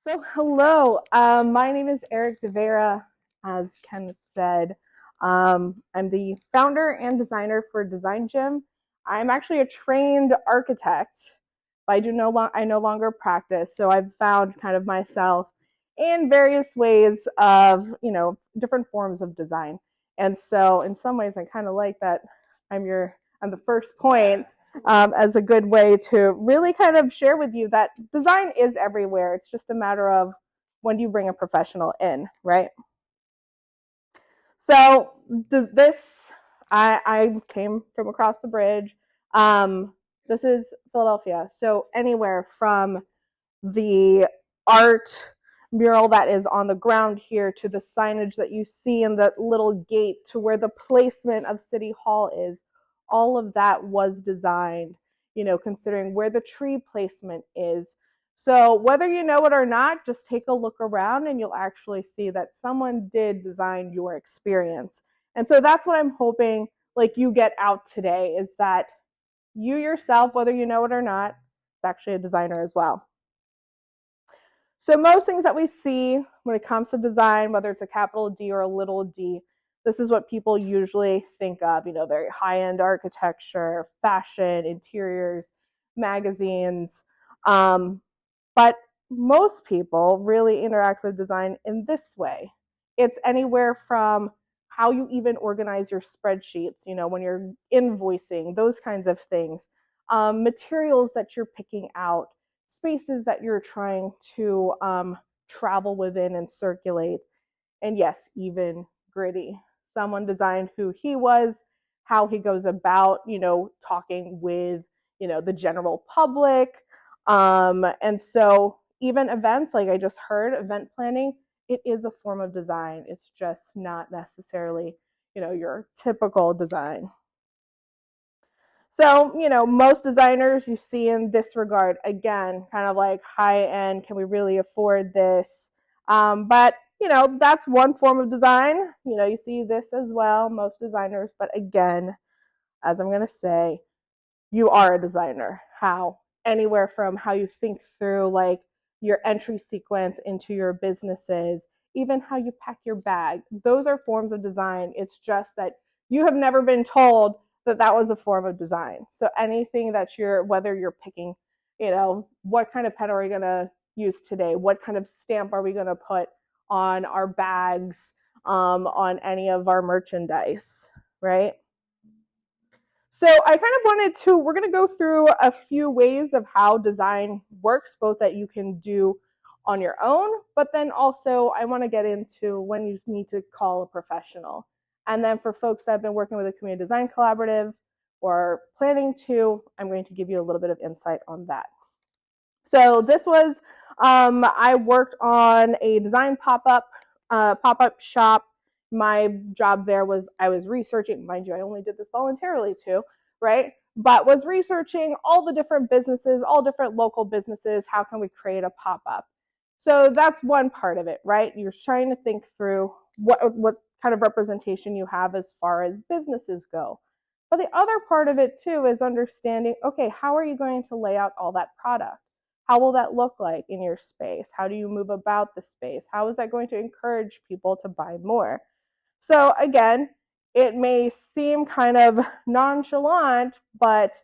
So, hello. My name is Erika De Veyra, as Kenneth said. I'm the founder and designer for Design Gym. I'm actually a trained architect, but I no longer practice. So I've found kind of myself in various ways of different forms of design. And so, in some ways, I kind of like that I'm the first point as a good way to really kind of share with you that design is everywhere. It's just a matter of when do you bring a professional in, right? So this, I came from across the bridge. Um, this is Philadelphia. So anywhere from the art mural that is on the ground here to the signage that you see in the little gate to where the placement of City Hall is, all of that was designed, considering where the tree placement is. So whether you know it or not, just take a look around and you'll actually see that someone did design your experience. And so that's what I'm hoping like you get out today is that you yourself, whether you know it or not, is actually a designer as well. So most things that we see when it comes to design, whether it's a capital D or a little d, this is what people usually think of, very high-end architecture, fashion, interiors, magazines. But most people really interact with design in this way. It's anywhere from how you even organize your spreadsheets, when you're invoicing, those kinds of things, materials that you're picking out, spaces that you're trying to travel within and circulate. And yes, even gritty. Someone designed who he was, how he goes about, talking with, the general public. And so even events, like I just heard, event planning, it is a form of design. It's just not necessarily, your typical design. So, most designers you see in this regard, again, kind of like high end, can we really afford this? But, that's one form of design. You see this as well, most designers. But again, as I'm going to say, you are a designer. How? Anywhere from how you think through like your entry sequence into your businesses, even how you pack your bag. Those are forms of design. It's just that you have never been told that that was a form of design. So anything that whether you're picking, what kind of pen are we going to use today? What kind of stamp are we going to put on our bags, on any of our merchandise, right? So I kind of we're going to go through a few ways of how design works, both that you can do on your own, but then also I want to get into when you need to call a professional. And then for folks that have been working with a community design collaborative or planning to, I'm going to give you a little bit of insight on that. So this was, I worked on a design pop-up shop. My job there was I was researching, mind you, I only did this voluntarily too, right? But was researching all the different businesses, all different local businesses. How can we create a pop-up? So that's one part of it, right? You're trying to think through what kind of representation you have as far as businesses go. But the other part of it too is understanding, okay, how are you going to lay out all that product? How will that look like in your space? How do you move about the space? How is that going to encourage people to buy more? So again, it may seem kind of nonchalant, but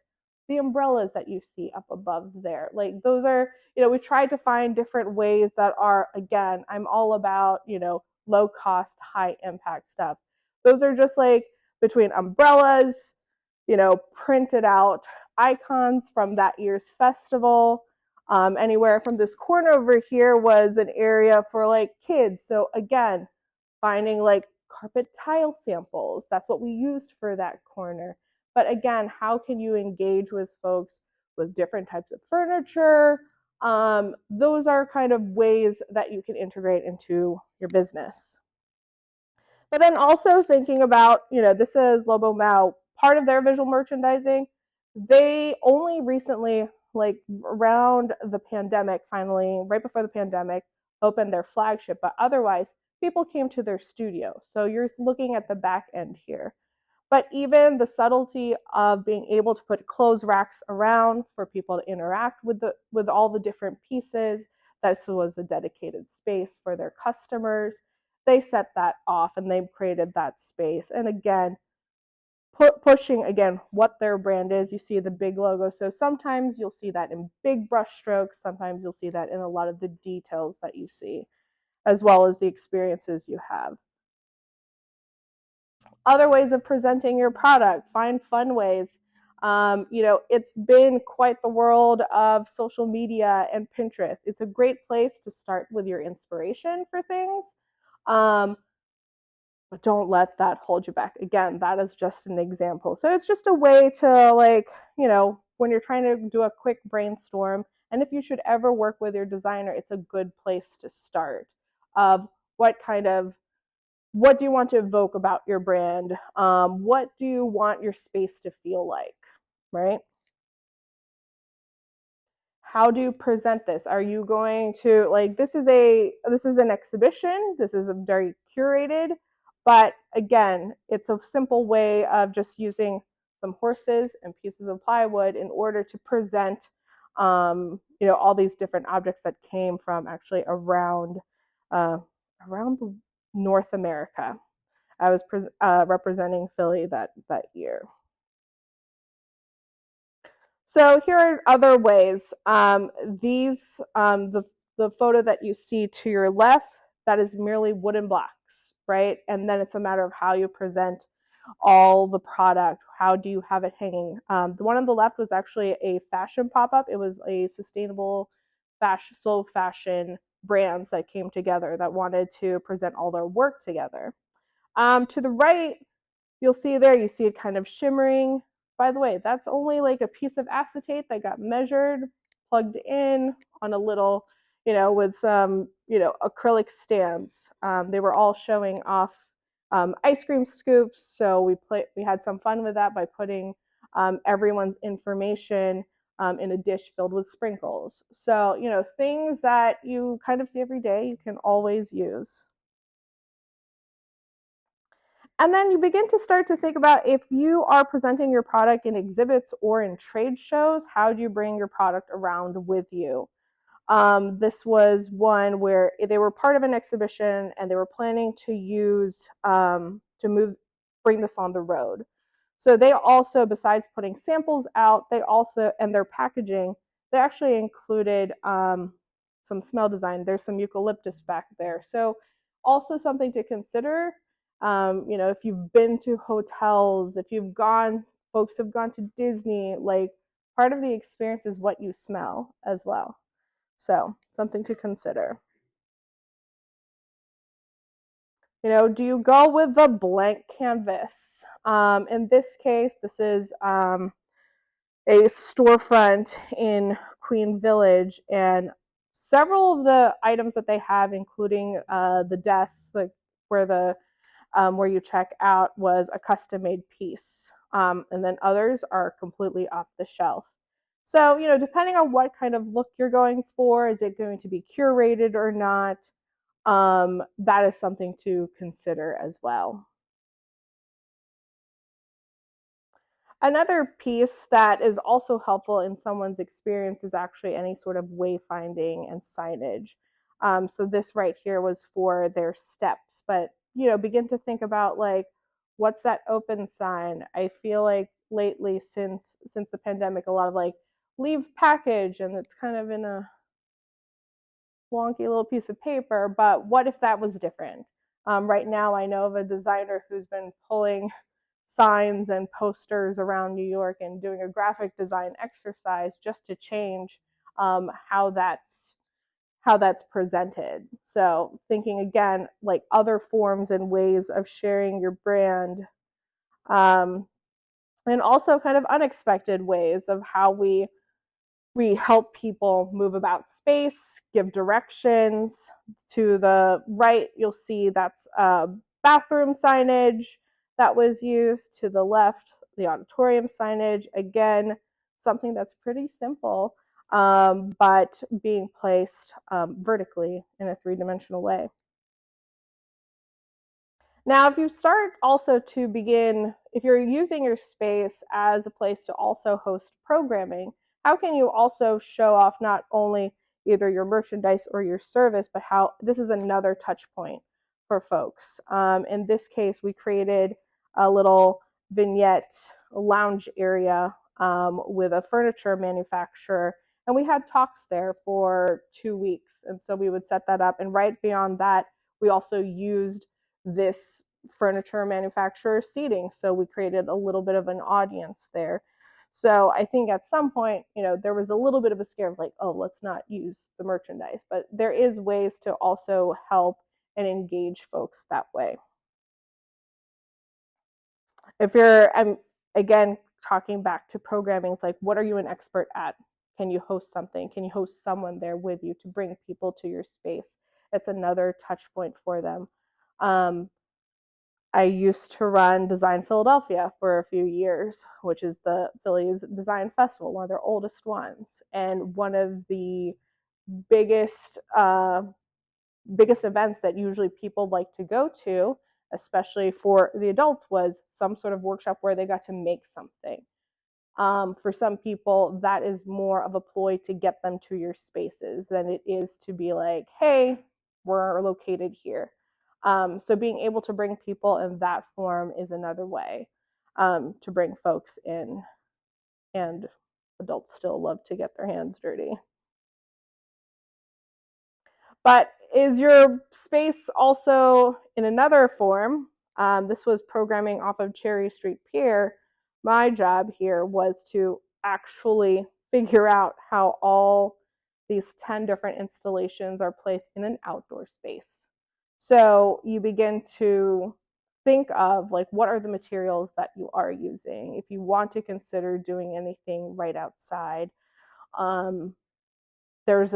the umbrellas that you see up above there, like those are, we tried to find different ways that are, again, I'm all about, low cost, high impact stuff. Those are just like between umbrellas, printed out icons from that year's festival. Anywhere from this corner over here was an area for like kids. So again, finding like carpet tile samples. That's what we used for that corner. But again, how can you engage with folks with different types of furniture? Those are kind of ways that you can integrate into your business. But then also thinking about, this is Lobo Mao, part of their visual merchandising. They only recently, like around the pandemic, finally, right before the pandemic, opened their flagship. But otherwise, people came to their studio. So you're looking at the back end here. But even the subtlety of being able to put clothes racks around for people to interact with all the different pieces, this was a dedicated space for their customers. They set that off and they created that space. And again, pushing again what their brand is. You see the big logo. So sometimes you'll see that in big brush strokes. Sometimes you'll see that in a lot of the details that you see, as well as the experiences you have. Other ways of presenting your product, find fun ways. It's been quite the world of social media and Pinterest. It's a great place to start with your inspiration for things. But don't let that hold you back. Again, that is just an example. So it's just a way to, like, when you're trying to do a quick brainstorm, and if you should ever work with your designer, it's a good place to start. What do you want to evoke about your brand? What do you want your space to feel like, right? How do you present this? Are you going to, like, this is an exhibition, this is a very curated, but again, it's a simple way of just using some horses and pieces of plywood in order to present all these different objects that came from actually around North America. I was representing Philly that year. So here are other ways. The photo that you see to your left, that is merely wooden blocks, right? And then it's a matter of how you present all the product. How do you have it hanging? The one on the left was actually a fashion pop-up. It was a sustainable slow fashion brands that came together that wanted to present all their work together. To the right, you see it kind of shimmering. By the way, that's only like a piece of acetate that got measured, plugged in on a little, with some, acrylic stands. They were all showing off ice cream scoops. So we had some fun with that by putting everyone's information in a dish filled with sprinkles. So, things that you kind of see every day, you can always use. And then you begin to start to think about, if you are presenting your product in exhibits or in trade shows, how do you bring your product around with you? This was one where they were part of an exhibition and they were planning to bring this on the road. So they also, besides putting samples out, and their packaging, they actually included some smell design. There's some eucalyptus back there. So also something to consider. If you've been to hotels, folks have gone to Disney, like, part of the experience is what you smell as well. So something to consider. Do you go with the blank canvas? In this case, this is a storefront in Queen Village, and several of the items that they have, including the desks, like where you check out, was a custom-made piece, and then others are completely off the shelf. So, depending on what kind of look you're going for, is it going to be curated or not? That is something to consider as well. Another piece that is also helpful in someone's experience is actually any sort of wayfinding and signage. So this right here was for their steps, but begin to think about, like, what's that open sign? I feel like lately, since the pandemic, a lot of, like, leave package, and it's kind of in a wonky little piece of paper. But what if that was different? Right now, I know of a designer who's been pulling signs and posters around New York and doing a graphic design exercise just to change how that's presented. So thinking again, like, other forms and ways of sharing your brand, and also kind of unexpected ways of how we help people move about space, give directions. To the right, you'll see that's bathroom signage that was used. To the left, the auditorium signage. Again, something that's pretty simple, but being placed vertically in a three-dimensional way. Now, if you start also to begin, if you're using your space as a place to also host programming, how can you also show off not only either your merchandise or your service, but how this is another touch point for folks. In this case, we created a little vignette lounge area with a furniture manufacturer, and we had talks there for 2 weeks. And so we would set that up, and right beyond that, we also used this furniture manufacturer seating. So we created a little bit of an audience there. So I think at some point, there was a little bit of a scare of like, oh, let's not use the merchandise. But there is ways to also help and engage folks that way. If you're, again, talking back to programming, it's like, what are you an expert at? Can you host something? Can you host someone there with you to bring people to your space? It's another touch point for them. I used to run Design Philadelphia for a few years, which is the Phillies Design Festival, one of their oldest ones. And one of the biggest events that usually people like to go to, especially for the adults, was some sort of workshop where they got to make something. For some people, that is more of a ploy to get them to your spaces than it is to be like, hey, we're located here. So being able to bring people in that form is another way to bring folks in, and adults still love to get their hands dirty. But is your space also in another form? This was programming off of Cherry Street Pier. My job here was to actually figure out how all these 10 different installations are placed in an outdoor space. So you begin to think of like, what are the materials that you are using? If you want to consider doing anything right outside, there's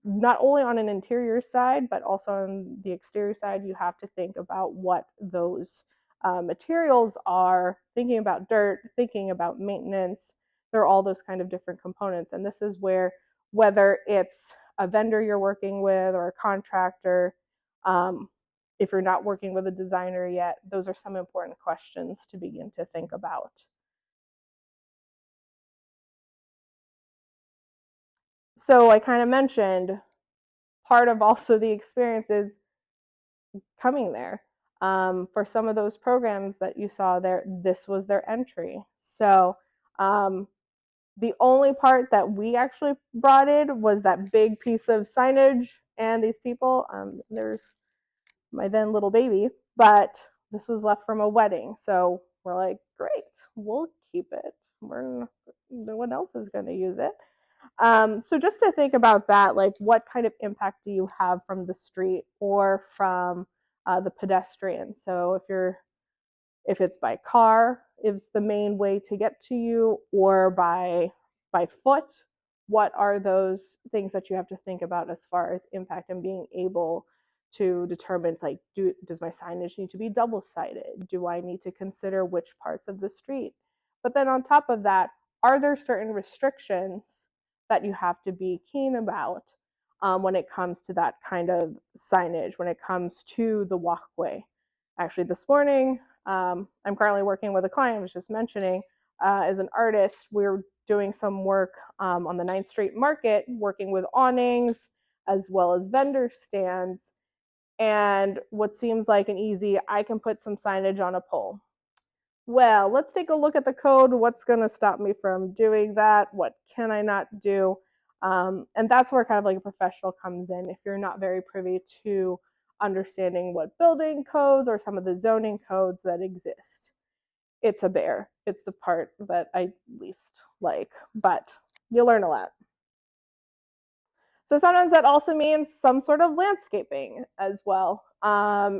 not only on an interior side, but also on the exterior side, you have to think about what those materials are, thinking about dirt, thinking about maintenance. There are all those kind of different components. And this is where, whether it's a vendor you're working with or a contractor, if you're not working with a designer yet, those are some important questions to begin to think about. So I kind of mentioned part of also the experience is coming there. For some of those programs that you saw there, this was their entry. So the only part that we actually brought in was that big piece of signage and these people. There's my then little baby, but this was left from a wedding. So we're like, great, we'll keep it. No one else is going to use it. So just to think about that, like, what kind of impact do you have from the street or from the pedestrian? So if it's by car, is the main way to get to you, or by foot, what are those things that you have to think about as far as impact and being able to determine, like, does my signage need to be double-sided? Do I need to consider which parts of the street? But then on top of that, are there certain restrictions that you have to be keen about when it comes to that kind of signage, when it comes to the walkway? Actually, this morning, I'm currently working with a client I was just mentioning. As an artist, we're doing some work on the 9th Street Market, working with awnings as well as vendor stands. And what seems like an easy, I can put some signage on a pole. Well, let's take a look at the code. What's going to stop me from doing that? What can I not do? And that's where kind of like a professional comes in. If you're not very privy to understanding what building codes or some of the zoning codes that exist, it's a bear. It's the part that I least like, but you learn a lot. So sometimes that also means some sort of landscaping as well.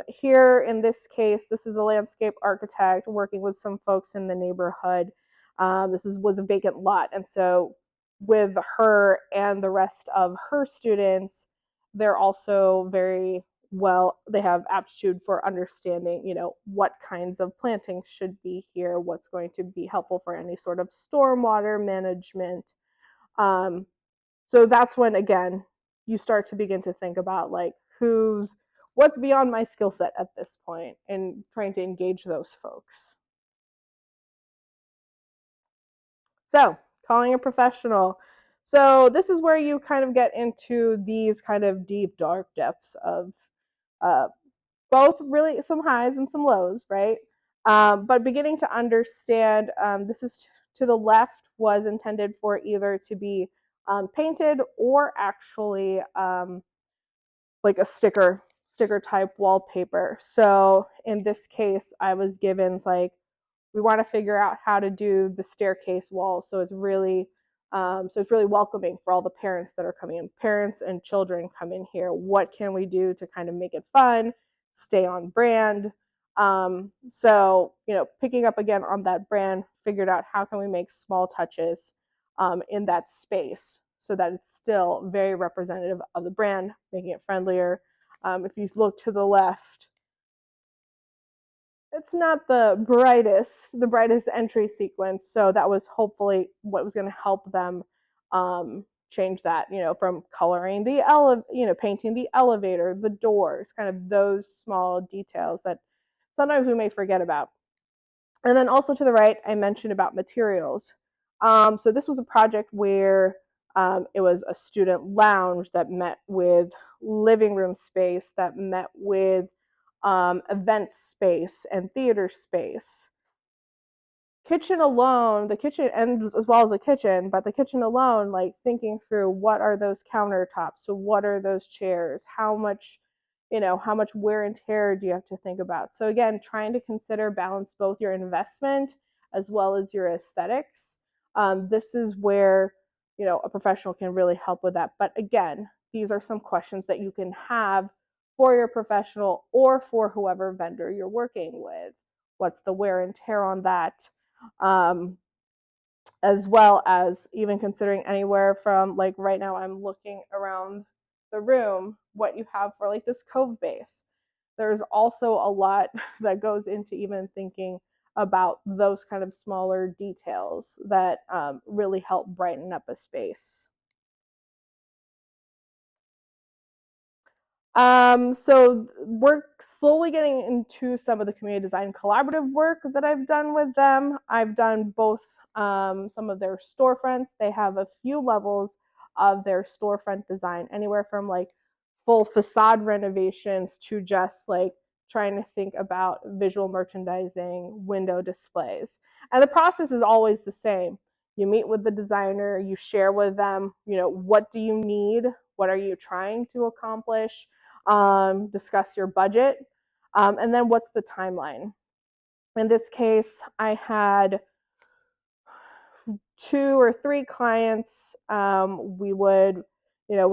Here in this case, this is a landscape architect working with some folks in the neighborhood. This was a vacant lot, and so with her and the rest of her students, they're also very well, they have aptitude for understanding, what kinds of plantings should be here, what's going to be helpful for any sort of stormwater management. So that's when, again, you start to begin to think about like what's beyond my skill set at this point, and trying to engage those folks. So calling a professional. So this is where you kind of get into these kind of deep, dark depths of uh, both really some highs and some lows, right? But beginning to understand this is to the left was intended for either to be painted or actually like a sticker type wallpaper. So in this case, I was given like we want to figure out how to do the staircase wall so it's really welcoming for all the parents that are coming in. Parents and children come in here. What can we do to kind of make it fun, stay on brand? So picking up again on that brand, figured out how can we make small touches in that space so that it's still very representative of the brand, making it friendlier. If you look to the left, it's not the brightest entry sequence. So that was hopefully what was going to help them change that, from coloring painting the elevator, the doors, kind of those small details that sometimes we may forget about. And then also to the right, I mentioned about materials. So this was a project where it was a student lounge that met with living room space, that met with event space and theater space. Kitchen alone, the kitchen, and as well as the kitchen, but the kitchen alone, like thinking through what are those countertops, so what are those chairs, how much wear and tear do you have to think about? So again, trying to balance both your investment as well as your aesthetics. This is where a professional can really help with that. But again, these are some questions that you can have for your professional or for whoever vendor you're working with. What's the wear and tear on that? As well as even considering anywhere from, like, right now I'm looking around the room what you have for like this cove base. There's also a lot that goes into even thinking about those kind of smaller details that really help brighten up a space. So we're slowly getting into some of the community design collaborative work that I've done with them. I've done both some of their storefronts. They have a few levels of their storefront design, anywhere from like full facade renovations to just like trying to think about visual merchandising, window displays. And the process is always the same. You meet with the designer, you share with them, what do you need? What are you trying to accomplish? Discuss your budget, and then what's the timeline. In this case, I had 2 or 3 clients. We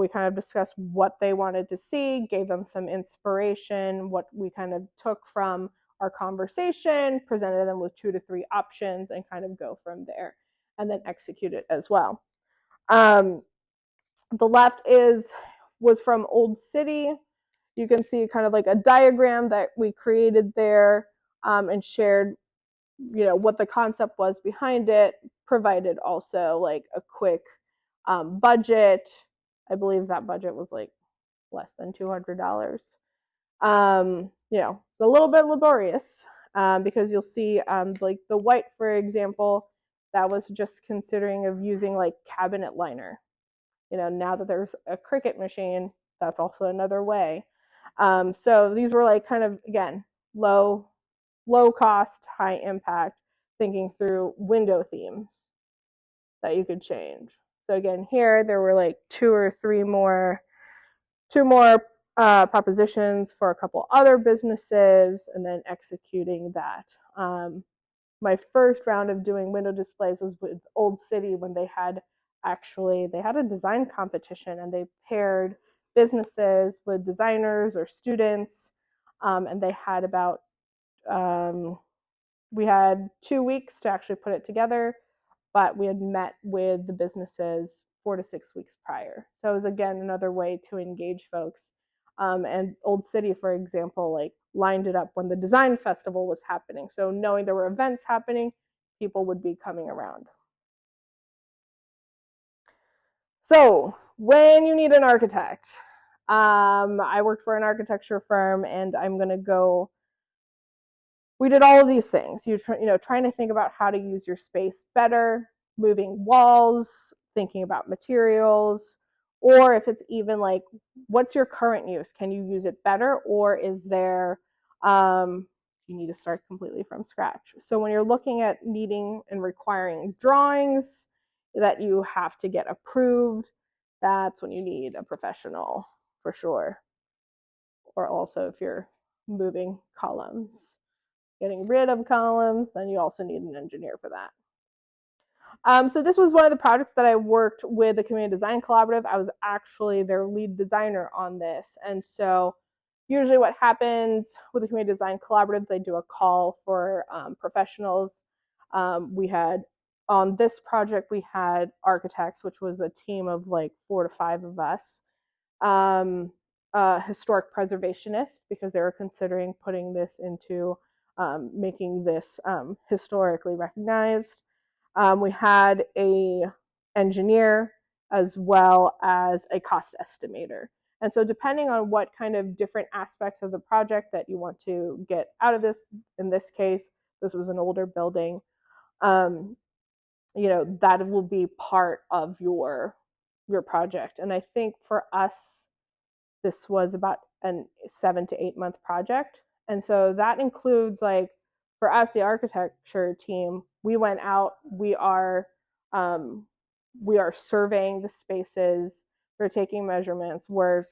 kind of discussed what they wanted to see, gave them some inspiration, what we kind of took from our conversation, presented them with 2 to 3 options, and kind of go from there, and then execute it as well. The left was from Old City. You can see kind of like a diagram that we created there, and shared, what the concept was behind it, provided also like a quick budget. I believe that budget was like less than $200. It's a little bit laborious, because you'll see like the white, for example, that was just considering of using like cabinet liner. Now that there's a Cricut machine, that's also another way. So these were like kind of, again, low cost, high impact, thinking through window themes that you could change. So again, here there were like two more propositions for a couple other businesses, and then executing that. My first round of doing window displays was with Old City, when they had a design competition, and they paired businesses with designers or students, and they had about we had 2 weeks to actually put it together, but we had met with the businesses 4 to 6 weeks prior. So it was, again, another way to engage folks. And Old City, for example, like lined it up when the design festival was happening. So knowing there were events happening, people would be coming around. So when you need an architect, I worked for an architecture firm, and we did all of these things. Trying to think about how to use your space better, moving walls, thinking about materials, or if it's even like, what's your current use? Can you use it better, or is there you need to start completely from scratch? So when you're looking at needing and requiring drawings that you have to get approved, that's when you need a professional for sure. Or also if you're moving columns, getting rid of columns, then you also need an engineer for that. So this was one of the projects that I worked with the Community Design Collaborative. I was actually their lead designer on this. And so usually what happens with the Community Design Collaborative, they do a call for professionals. We had, on this project, we had architects, which was a team of like 4 to 5 of us. Historic preservationists, because they were considering putting this into making this historically recognized. We had a engineer as well as a cost estimator. And so depending on what kind of different aspects of the project that you want to get out of this, in this case, this was an older building, that will be part of your project. And I think for us, this was about a 7 to 8 month project. And so that includes, like, for us, the architecture team, we went out, we are surveying the spaces, we're taking measurements, we're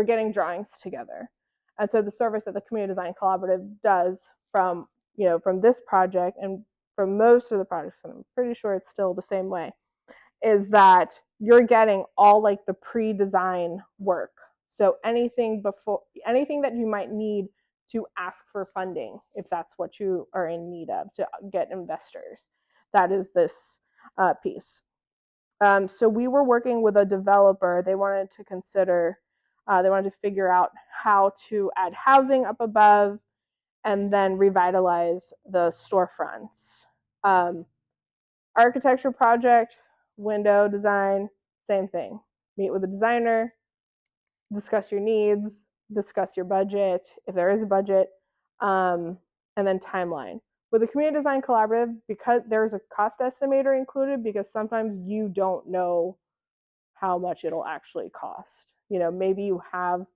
getting drawings together. And so the service that the Community Design Collaborative does from this project, and from most of the projects, and I'm pretty sure it's still the same way, is that you're getting all like the pre-design work. So anything that you might need to ask for funding, if that's what you are in need of to get investors, that is this piece. So we were working with a developer. They wanted to figure out how to add housing up above and then revitalize the storefronts. Architecture project, window design, same thing. Meet with a designer, discuss your needs, discuss your budget, if there is a budget, and then timeline. With the Community Design Collaborative, because there's a cost estimator included, because sometimes you don't know how much it'll actually cost. Maybe you have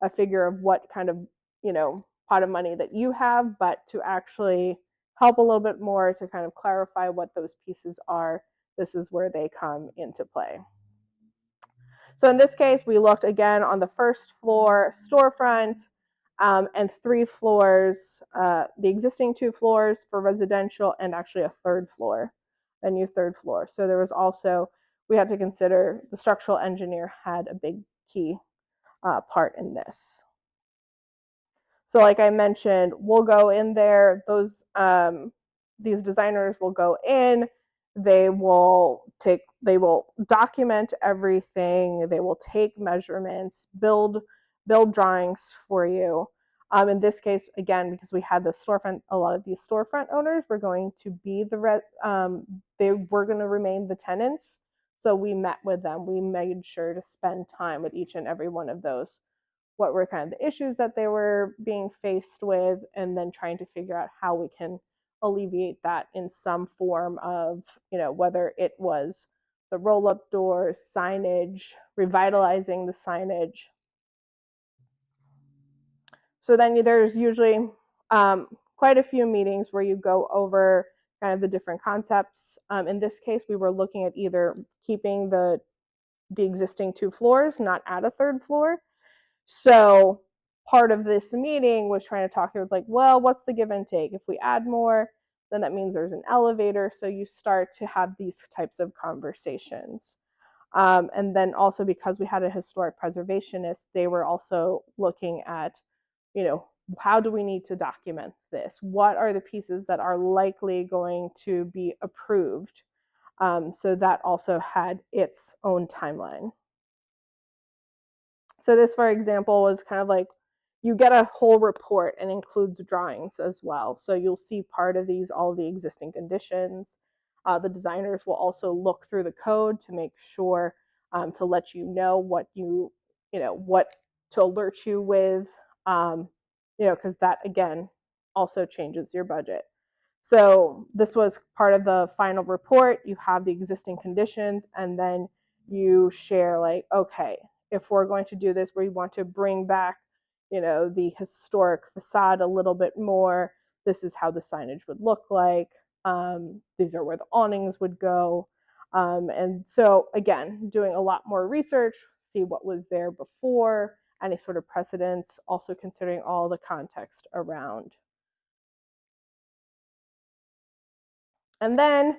a figure of what kind of, pot of money that you have, but to actually help a little bit more to kind of clarify what those pieces are, this is where they come into play. So in this case, we looked again on the first floor storefront, and 3 floors, the existing 2 floors for residential, and actually a new third floor. So there was also, we had to consider, the structural engineer had a big key part in this. So like I mentioned, we'll go in there, these designers will go in, they will document everything, they will take measurements, build drawings for you. In this case, again, because we had the storefront, a lot of these storefront owners were going to be they were going to remain the tenants. So we met with them. We made sure to spend time with each and every one of those. What were kind of the issues that they were being faced with, and then trying to figure out how we can alleviate that in some form of, whether it was the roll-up doors, signage, revitalizing the signage. So then there's usually quite a few meetings where you go over kind of the different concepts. In this case, we were looking at either keeping the existing 2 floors, not add a 3rd floor. So part of this meeting was trying to talk through, it's like, well, what's the give and take? If we add more, then that means there's an elevator. So you start to have these types of conversations. And then also, because we had a historic preservationist, they were also looking at, how do we need to document this? What are the pieces that are likely going to be approved? So that also had its own timeline. So this, for example, was kind of like, you get a whole report and includes drawings as well. So you'll see part of these, all the existing conditions. The designers will also look through the code to make sure to let you know what what to alert you with, because that, again, also changes your budget. So this was part of the final report. You have the existing conditions, and then you share like, okay, if we're going to do this, we want to bring back, the historic facade a little bit more. This is how the signage would look like. These are where the awnings would go. And so again, doing a lot more research, see what was there before, any sort of precedents, also considering all the context around. And then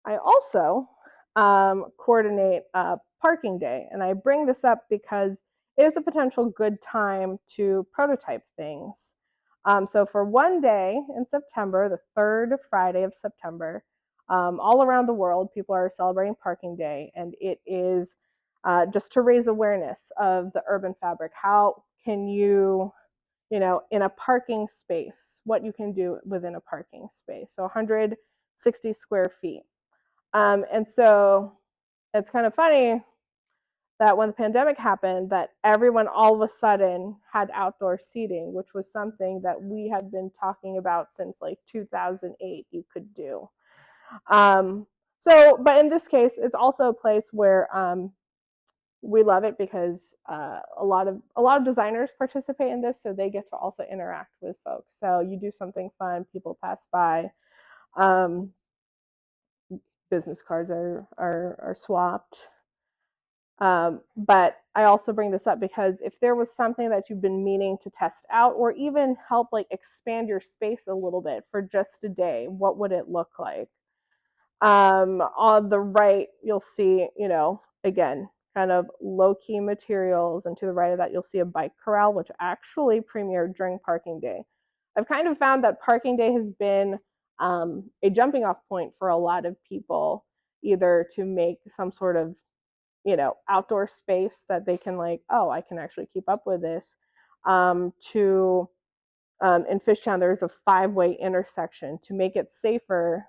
I also coordinate a parking day. And I bring this up because it is a potential good time to prototype things. So for one day in September, the third Friday of September, all around the world, people are celebrating Parking Day. And it is just to raise awareness of the urban fabric. How can you, in a parking space, what you can do within a parking space. So 160 square feet. And so it's kind of funny that when the pandemic happened, that everyone all of a sudden had outdoor seating, which was something that we had been talking about since like 2008 you could do. But in this case, it's also a place where we love it because a lot of designers participate in this, so they get to also interact with folks. So you do something fun, people pass by. Business cards are swapped. But I also bring this up because if there was something that you've been meaning to test out, or even help like expand your space a little bit for just a day, what would it look like? On the right, you'll see, again, kind of low-key materials, and to the right of that, you'll see a bike corral, which actually premiered during Parking Day. I've kind of found that Parking Day has been a jumping off point for a lot of people, either to make some sort of, outdoor space that they can like, oh, I can actually keep up with this, to in Fishtown, there's a 5-way intersection to make it safer.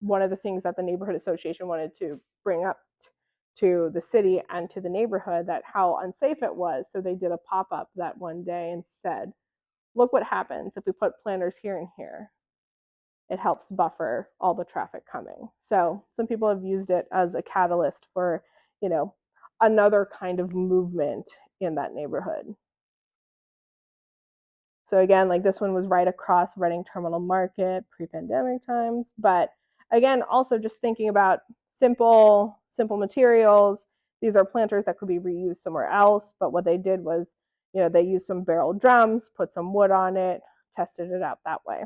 One of the things that the neighborhood association wanted to bring up to the city and to the neighborhood, that how unsafe it was. So they did a pop-up that one day and said, look what happens if we put planters here and here. It helps buffer all the traffic coming. So some people have used it as a catalyst for, another kind of movement in that neighborhood. So again, like this one was right across Reading Terminal Market, pre-pandemic times. But again, also just thinking about simple materials. These are planters that could be reused somewhere else. But what they did was, they used some barrel drums, put some wood on it, tested it out that way.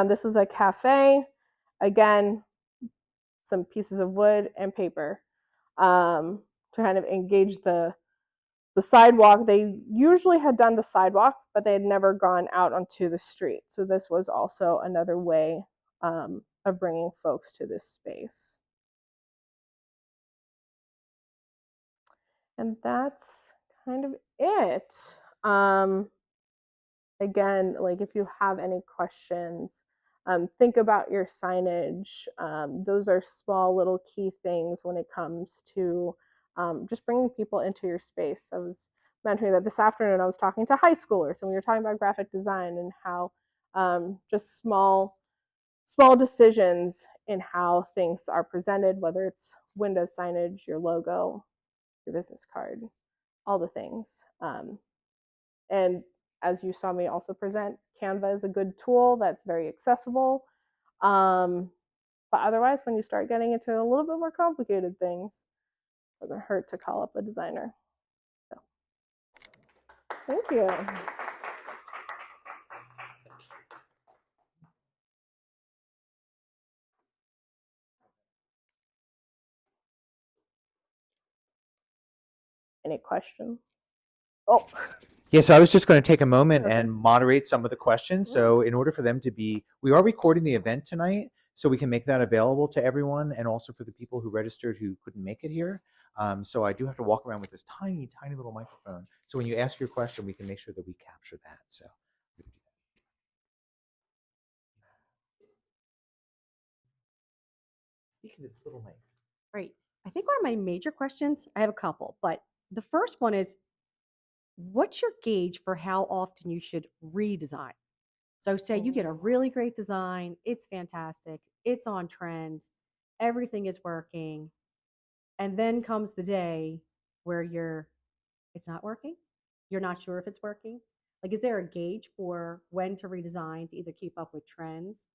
This was a cafe. Again, some pieces of wood and paper to kind of engage the sidewalk. They usually had done the sidewalk, but they had never gone out onto the street. So this was also another way of bringing folks to this space. And that's kind of it. Again, like if you have any questions, think about your signage. Those are small little key things when it comes to just bringing people into your space. I was mentioning that this afternoon I was talking to high schoolers, and we were talking about graphic design and how just small decisions in how things are presented, whether it's window signage, your logo, your business card, all the things. And as you saw me also present, Canva is a good tool that's very accessible. But otherwise, when you start getting into a little bit more complicated things, it doesn't hurt to call up a designer. So, thank you. Any questions? Oh. Yeah, so I was just going to take a moment and moderate some of the questions. So in order for them to be, we are recording the event tonight, so we can make that available to everyone, and also for the people who registered who couldn't make it here. So I do have to walk around with this tiny, tiny little microphone. So when you ask your question, we can make sure that we capture that. So speak of its little mic. Great. I think one of my major questions, I have a couple, but the first one is, what's your gauge for how often you should redesign? So say you get a really great design, it's fantastic, it's on trend, everything is working, and then comes the day where it's not working. You're not sure if it's working. Like, is there a gauge for when to redesign to either keep up with trends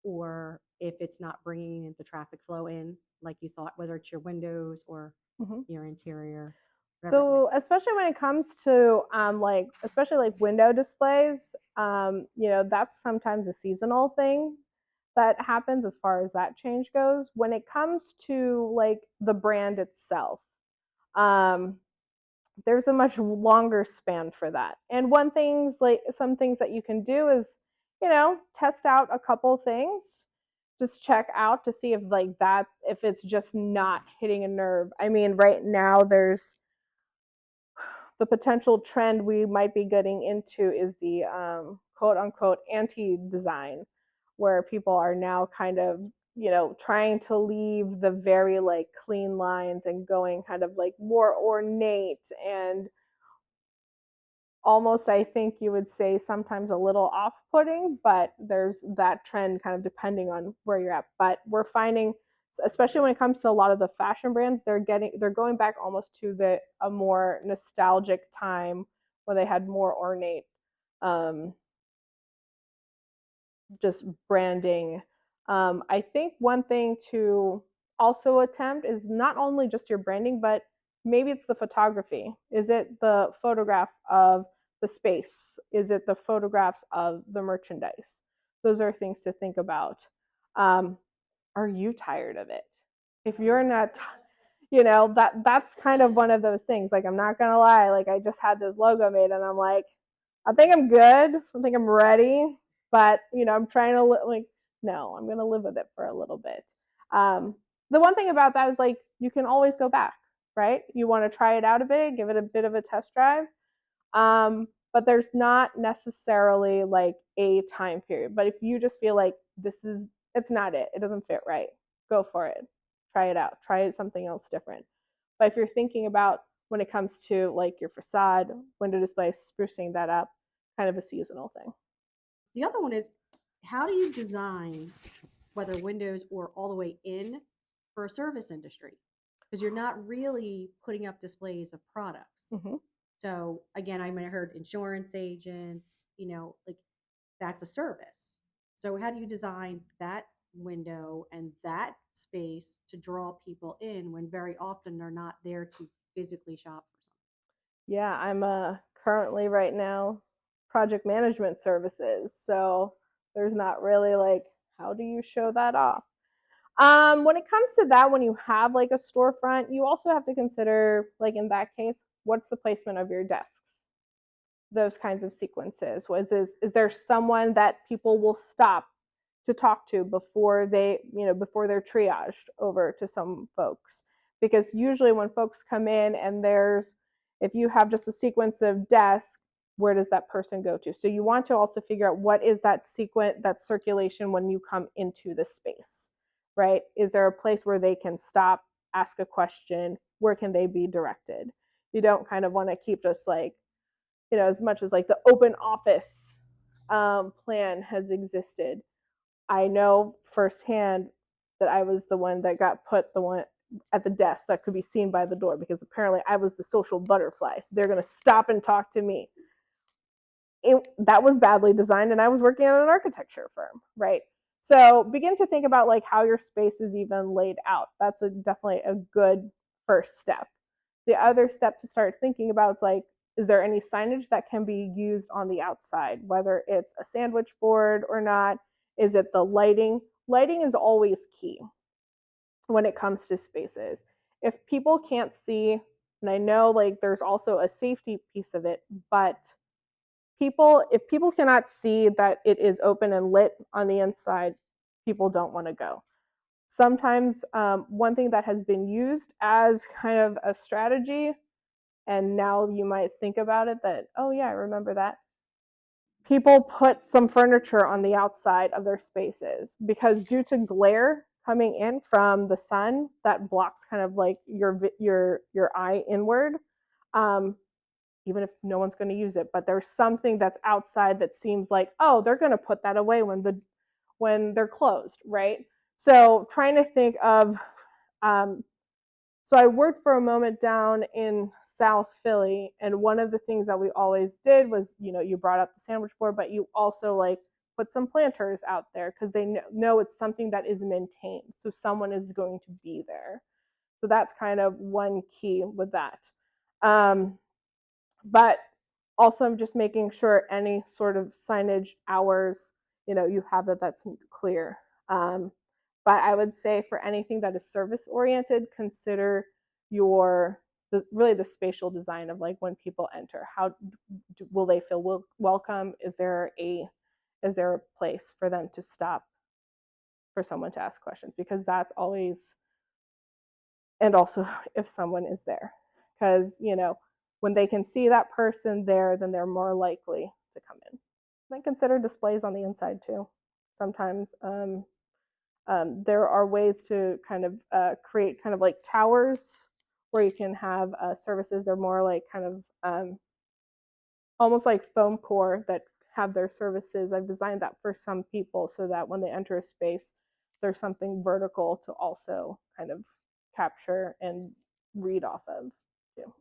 or if it's not bringing the traffic flow in like you thought, whether it's your windows or Mhm. your interior, whatever it may So be? especially when it comes to like especially like window displays, that's sometimes a seasonal thing that happens as far as that change goes. When it comes to like the brand itself, um, there's a much longer span for that. And one things like some things that you can do is, test out a couple things. Just check out to see if like that if it's just not hitting a nerve. I mean, right now there's the potential trend we might be getting into is the quote unquote anti design, where people are now kind of, trying to leave the very like clean lines and going kind of like more ornate and almost, I think you would say, sometimes a little off putting, but there's that trend kind of depending on where you're at. But we're finding, especially when it comes to a lot of the fashion brands, they're going back almost to a more nostalgic time where they had more ornate um, just branding. I think one thing to also attempt is not only just your branding, but maybe it's the photography. Is it the photograph of the space? Is it the photographs of the merchandise? Those are things to think about. Um, are you tired of it? If you're not, that's kind of one of those things. Like, I'm not gonna lie, like I just had this logo made and I'm like, I think I'm good, I think I'm ready, but I'm trying to like, no, I'm gonna live with it for a little bit. um, the one thing about that is like you can always go back, right? You want to try it out a bit, give it a bit of a test drive. But there's not necessarily like a time period. But if you just feel like it's not it doesn't fit right, go for it. Try it out. Try something else different. But if you're thinking about when it comes to like your facade, window display, sprucing that up, kind of a seasonal thing. The other one is, how do you design, whether windows or all the way in, for a service industry? Because you're not really putting up displays of products. Mm-hmm. So again, I mean, I heard insurance agents, like that's a service. So how do you design that window and that space to draw people in when very often they're not there to physically shop for something? Yeah, I'm currently right now project management services, so there's not really like how do you show that off. When it comes to that, when you have like a storefront, you also have to consider, like in that case, what's the placement of your desks? Those kinds of sequences. Is there someone that people will stop to talk to before before they're triaged over to some folks? Because usually when folks come in and if you have just a sequence of desks, where does that person go to? So you want to also figure out what is that sequence, that circulation when you come into the space, right? Is there a place where they can stop, ask a question? Where can they be directed? You don't kind of want to keep just like, as much as like the open office plan has existed. I know firsthand that I was the one that got put the one at the desk that could be seen by the door because apparently I was the social butterfly. So they're going to stop and talk to me. That was badly designed, and I was working at an architecture firm, right? So begin to think about like how your space is even laid out. That's definitely a good first step. The other step to start thinking about is like, is there any signage that can be used on the outside, whether it's a sandwich board or not? Is it the lighting? Lighting is always key when it comes to spaces. If people can't see, and I know like there's also a safety piece of it, but if people cannot see that it is open and lit on the inside, people don't want to go. Sometimes one thing that has been used as kind of a strategy, and now you might think about it that, oh yeah, I remember that. People put some furniture on the outside of their spaces because due to glare coming in from the sun that blocks kind of like your eye inward, um, even if no one's going to use it, but there's something that's outside that seems like, oh, they're going to put that away when they're closed, right? So trying to think of um, so I worked for a moment down in South Philly, and one of the things that we always did was, you brought up the sandwich board, but you also like put some planters out there because they know it's something that is maintained, so someone is going to be there. So that's kind of one key with that. Um, but also I'm just making sure any sort of signage hours, you have that's clear. But I would say for anything that is service oriented, consider really the spatial design of like when people enter, how will they feel welcome? Is there a place for them to stop, for someone to ask questions? Because that's always, and also if someone is there, because when they can see that person there, then they're more likely to come in. Then consider displays on the inside too. Sometimes there are ways to kind of create kind of like towers where you can have services. They're more like kind of almost like foam core that have their services. I've designed that for some people so that when they enter a space, there's something vertical to also kind of capture and read off of too.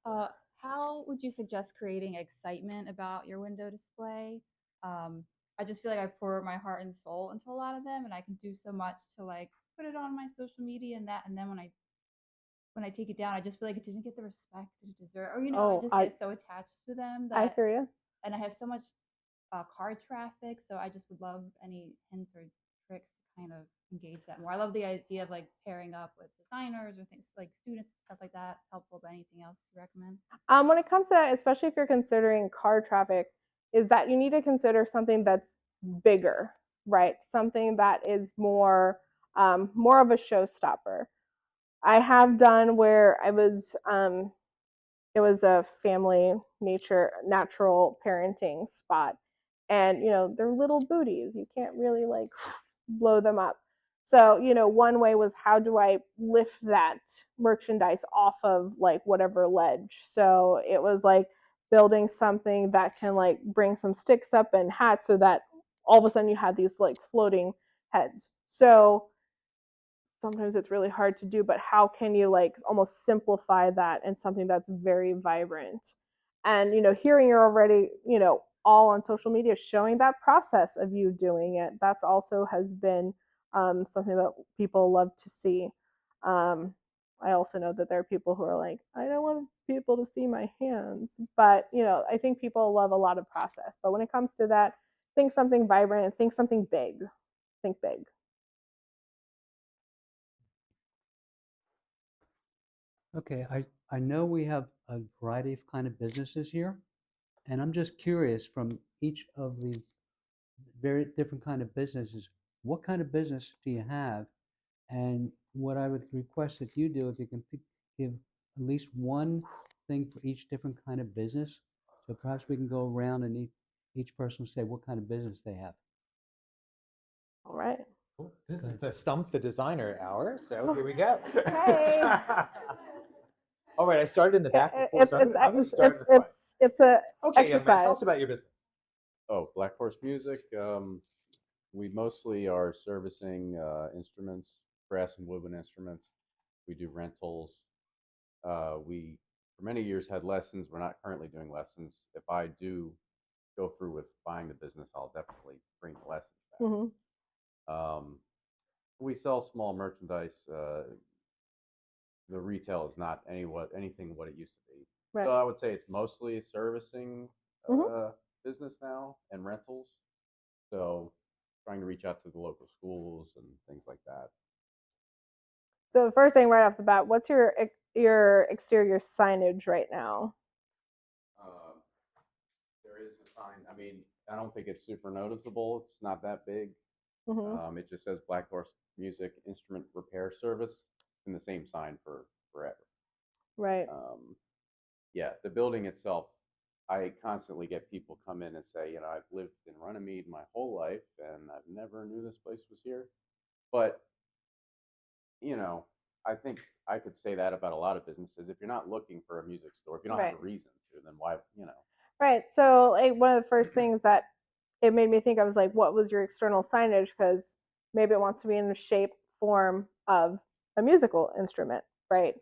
Uh, how would you suggest creating excitement about your window display? Um, I just feel like I pour my heart and soul into a lot of them, and I can do so much to like put it on my social media and that, and then when I take it down, I just feel like it didn't get the respect it deserves, or I Oh, just get so attached to them I that, hear you. and I have so much car traffic, so I just would love any hints or tricks to kind of engage that more. I love the idea of like pairing up with designers or things like students and stuff like that. It's helpful, but anything else you recommend? When it comes to that, especially if you're considering car traffic, is that you need to consider something that's bigger, right? Something that is more of a showstopper. I have done where it was a family natural parenting spot, and they're little booties. You can't really like blow them up. So, one way was, how do I lift that merchandise off of like whatever ledge? So it was like building something that can like bring some sticks up and hats, so that all of a sudden you had these like floating heads. So sometimes it's really hard to do, but how can you like almost simplify that in something that's very vibrant? And hearing you're already all on social media showing that process of you doing it, that's also has been something that people love to see. I also know that there are people who are like, I don't want people to see my hands, but I think people love a lot of process. But when it comes to that, think something vibrant, think something big, think big. Okay, I know we have a variety of kind of businesses here, and I'm just curious from each of the very different kind of businesses, what kind of business do you have? And what I would request that you do, if you can give at least one thing for each different kind of business, so perhaps we can go around and each person say what kind of business they have. All right. Cool. This is the Stump the Designer hour, so here we go. Hey. All right, I started in the back before, It's so I'm going to start in the front. it's a Okay, young man, tell exercise. us about your business. Oh, Black Horse Music. We mostly are servicing instruments, brass and woodwind instruments. We do rentals. We, for many years, had lessons. We're not currently doing lessons. If I do go through with buying the business, I'll definitely bring the lessons back. We sell small merchandise. The retail is not anything what it used to be. Right. So I would say it's mostly a servicing Mhm. business now and rentals. So trying to reach out to the local schools and things like that. So the first thing right off the bat, what's your exterior signage right now? Um, there is a sign. I mean, I don't think it's super noticeable. It's not that big. It just says Black Horse Music Instrument Repair Service, and the same sign for forever. Right. Yeah, the building itself, I constantly get people come in and say, I've lived in Runnymede my whole life and I've never knew this place was here. But, you know, I think I could say that about a lot of businesses. If you're not looking for a music store, if you don't Right. have a reason to, then why, you know? Right. So like one of the first things that it made me think of was like, what was your external signage? Because maybe it wants to be in the shape, form of a musical instrument, right?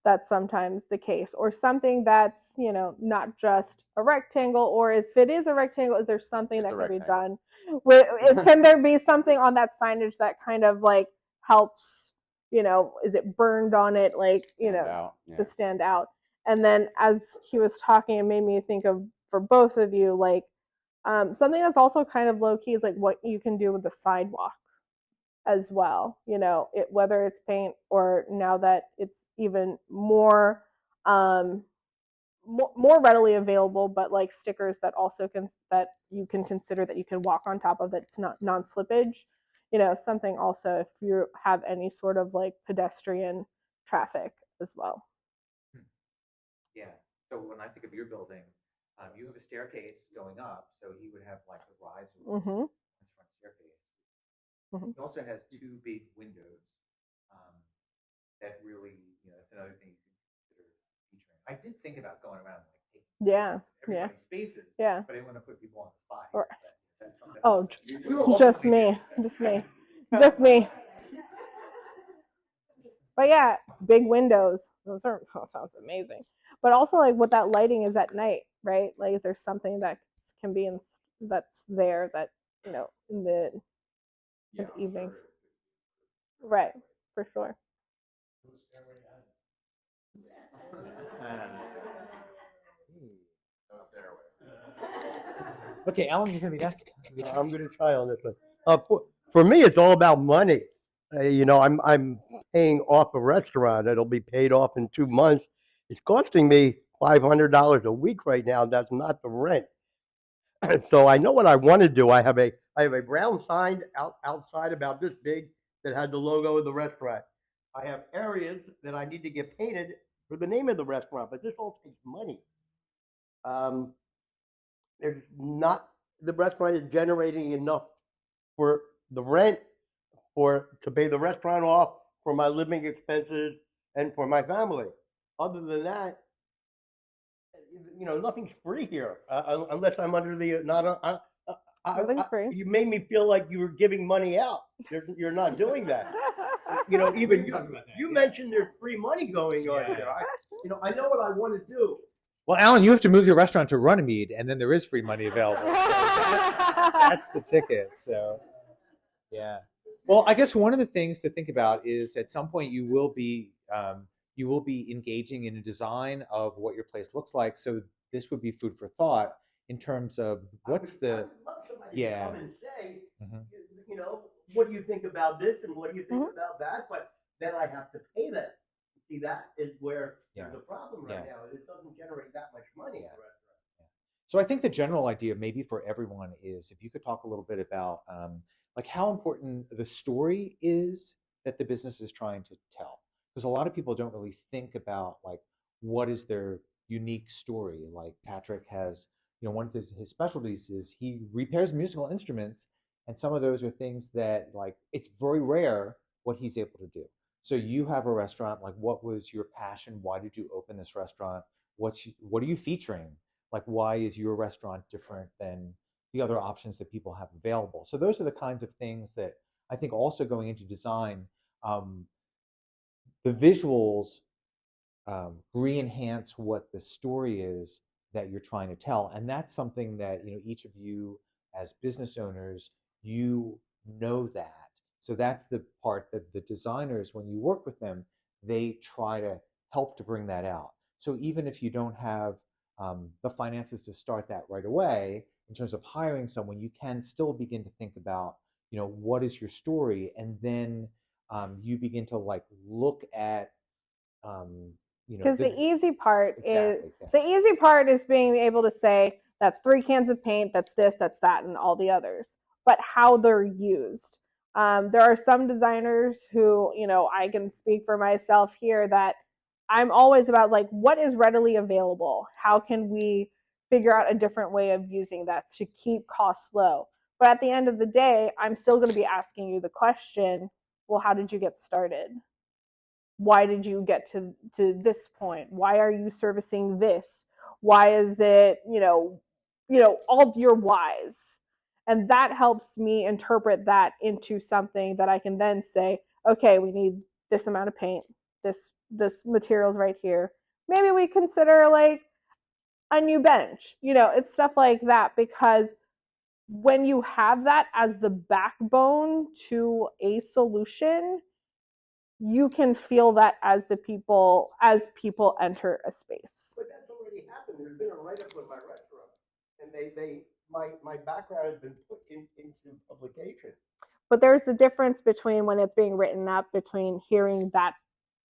That's sometimes the case, or something that's not just a rectangle. Or if it is a rectangle, is there something It's that a can be rectangle. done? With can there be something on that signage that kind of like helps? Is it burned on it, like Stand out. Yeah. to stand out? And then as he was talking, it made me think of, for both of you, like something that's also kind of low key is like what you can do with the sidewalk as well. Whether it's paint, or now that it's even um, more readily available, but like stickers that also that you can consider that you can walk on top of, that's not non-slippage. Something also if you have any sort of like pedestrian traffic as well. Yeah. So when I think of your building, you have a staircase going up, so he would have like a rise Mm-hmm. his front staircase. Mm-hmm. He also has two big windows um, that really, that's another thing you can consider featuring. I did think about going around like taking Yeah. everybody's spaces, Yeah. but I didn't want to put people on the spot. Or, that's something oh, we will just ultimately me, do. just me, just me. But yeah, big windows. That sounds amazing. But also like what that lighting is at night, right? Like, is there something that can be that's there that in the evenings? Right, for sure. No stairway. Okay, Alan, you're gonna be next. I'm going to try on this one. For me, it's all about money. I'm paying off a restaurant that'll be paid off in 2 months. It's costing me $500 a week right now. That's not the rent. So I know what I want to do. I have a brown sign outside about this big that has the logo of the restaurant. I have areas that I need to get painted for the name of the restaurant, but this all takes money. Um, there's not The restaurant is generating enough for the rent, for to pay the restaurant off, for my living expenses, and for my family. Other than that, nothing's free here, unless I'm under the not. Nothing's free. You made me feel like you were giving money out. You're not doing that. Even you mentioned there's free money going on here. I know what I want to do. Well, Alan, you have to move your restaurant to Runnymede, and then there is free money available. So that's the ticket. So, yeah. Well, I guess one of the things to think about is at some point you will be engaging in a design of what your place looks like. So this would be food for thought in terms of what's I would love somebody to come and say, what do you think about this and what do you think about that? But then I have to pay them. See, that is where there's a problem right now. It doesn't generate that much money. So I think the general idea, maybe for everyone, is if you could talk a little bit about like how important the story is that the business is trying to tell, because a lot of people don't really think about like what is their unique story. Like Patrick has, one of his specialties is he repairs musical instruments, and some of those are things that like it's very rare what he's able to do. So you have a restaurant. Like, what was your passion? Why did you open this restaurant? What are you featuring? Like, why is your restaurant different than the other options that people have available? So those are the kinds of things that I think also going into design, um, the visuals re-enhance what the story is that you're trying to tell, and that's something that each of you as business owners, you know that. So that's the part that the designers, when you work with them, they try to help to bring that out. So even if you don't have the finances to start that right away in terms of hiring someone, you can still begin to think about what is your story, and then you begin to like look at um, Because the easy part exactly, is being able to say that's 3 cans of paint, that's this, that's that, and all the others. But how they're used. There are some designers who, I can speak for myself here, that I'm always about like what is readily available. How can we figure out a different way of using that to keep costs low? But at the end of the day, I'm still going to be asking you the question, well, how did you get started? why did you get to this point? Why are you servicing this? Why is it, all of your whys? And that helps me interpret that into something that I can then say, okay, we need this amount of paint, this material's right here. Maybe we consider like a new bench. It's stuff like that, because when you have that as the backbone to a solution, you can feel that as people enter a space. But that's already happened. There's been a write-up of my restaurant, and my background has been put into publication. But there's a difference between when it's being written up, between hearing that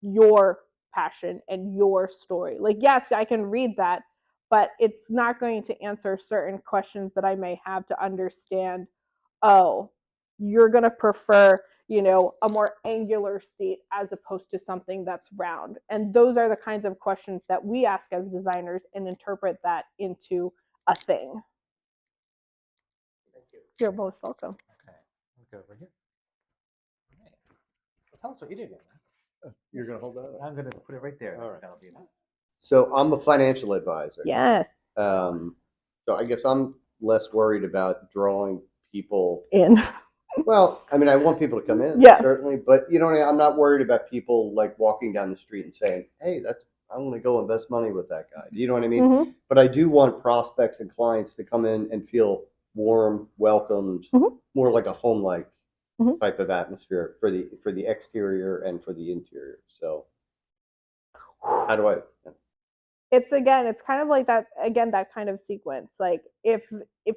your passion and your story. Like, yes, I can read that, but it's not going to answer certain questions that I may have to understand. Oh, you're going to prefer, a more angular seat as opposed to something that's round. And those are the kinds of questions that we ask as designers and interpret that into a thing. Thank you. You're most welcome. Okay, we'll go over here. All right. Well, tell us what you do again. You're going to hold that up? I'm going to put it right there. All right. That'll be enough. So I'm a financial advisor. Yes. So I guess I'm less worried about drawing people In. Well, I mean, I want people to come in, Yes. certainly, but I'm not worried about people like walking down the street and saying, "Hey, I'm going to go invest money with that guy." Do you know what I mean? Mm-hmm. But I do want prospects and clients to come in and feel warm, welcomed, more like a home-like type of atmosphere for the exterior and for the interior. So, how do I? It's kind of like that kind of sequence. Like, if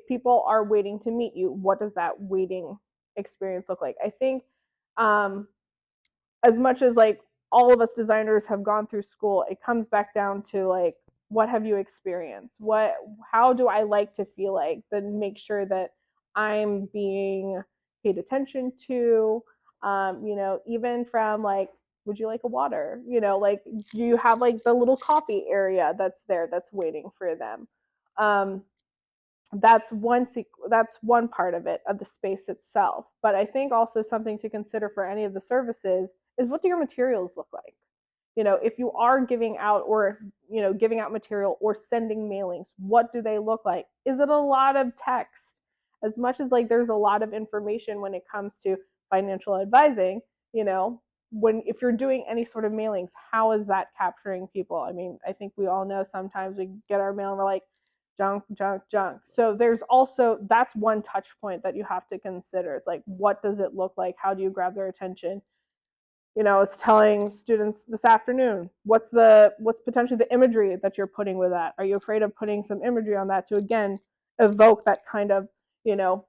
people are waiting to meet you, what does that waiting experience look like? I think as much as like all of us designers have gone through school, it comes back down to like, what have you experienced? How do I like to feel like? Then make sure that I'm being paid attention to, even from like, would you like a water? Like, do you have like the little coffee area that's there that's waiting for them? That's one part of it, of the space itself. But I think also something to consider for any of the services is, what do your materials look like? If you are giving out material or sending mailings, what do they look like? Is it a lot of text? As much as like there's a lot of information when it comes to financial advising, if you're doing any sort of mailings, how is that capturing people? I mean, I think we all know sometimes we get our mail and we're like, junk, junk, junk. So that's one touch point that you have to consider. It's like, what does it look like? How do you grab their attention? I was telling students this afternoon, what's potentially the imagery that you're putting with that? Are you afraid of putting some imagery on that to, again, evoke that kind of,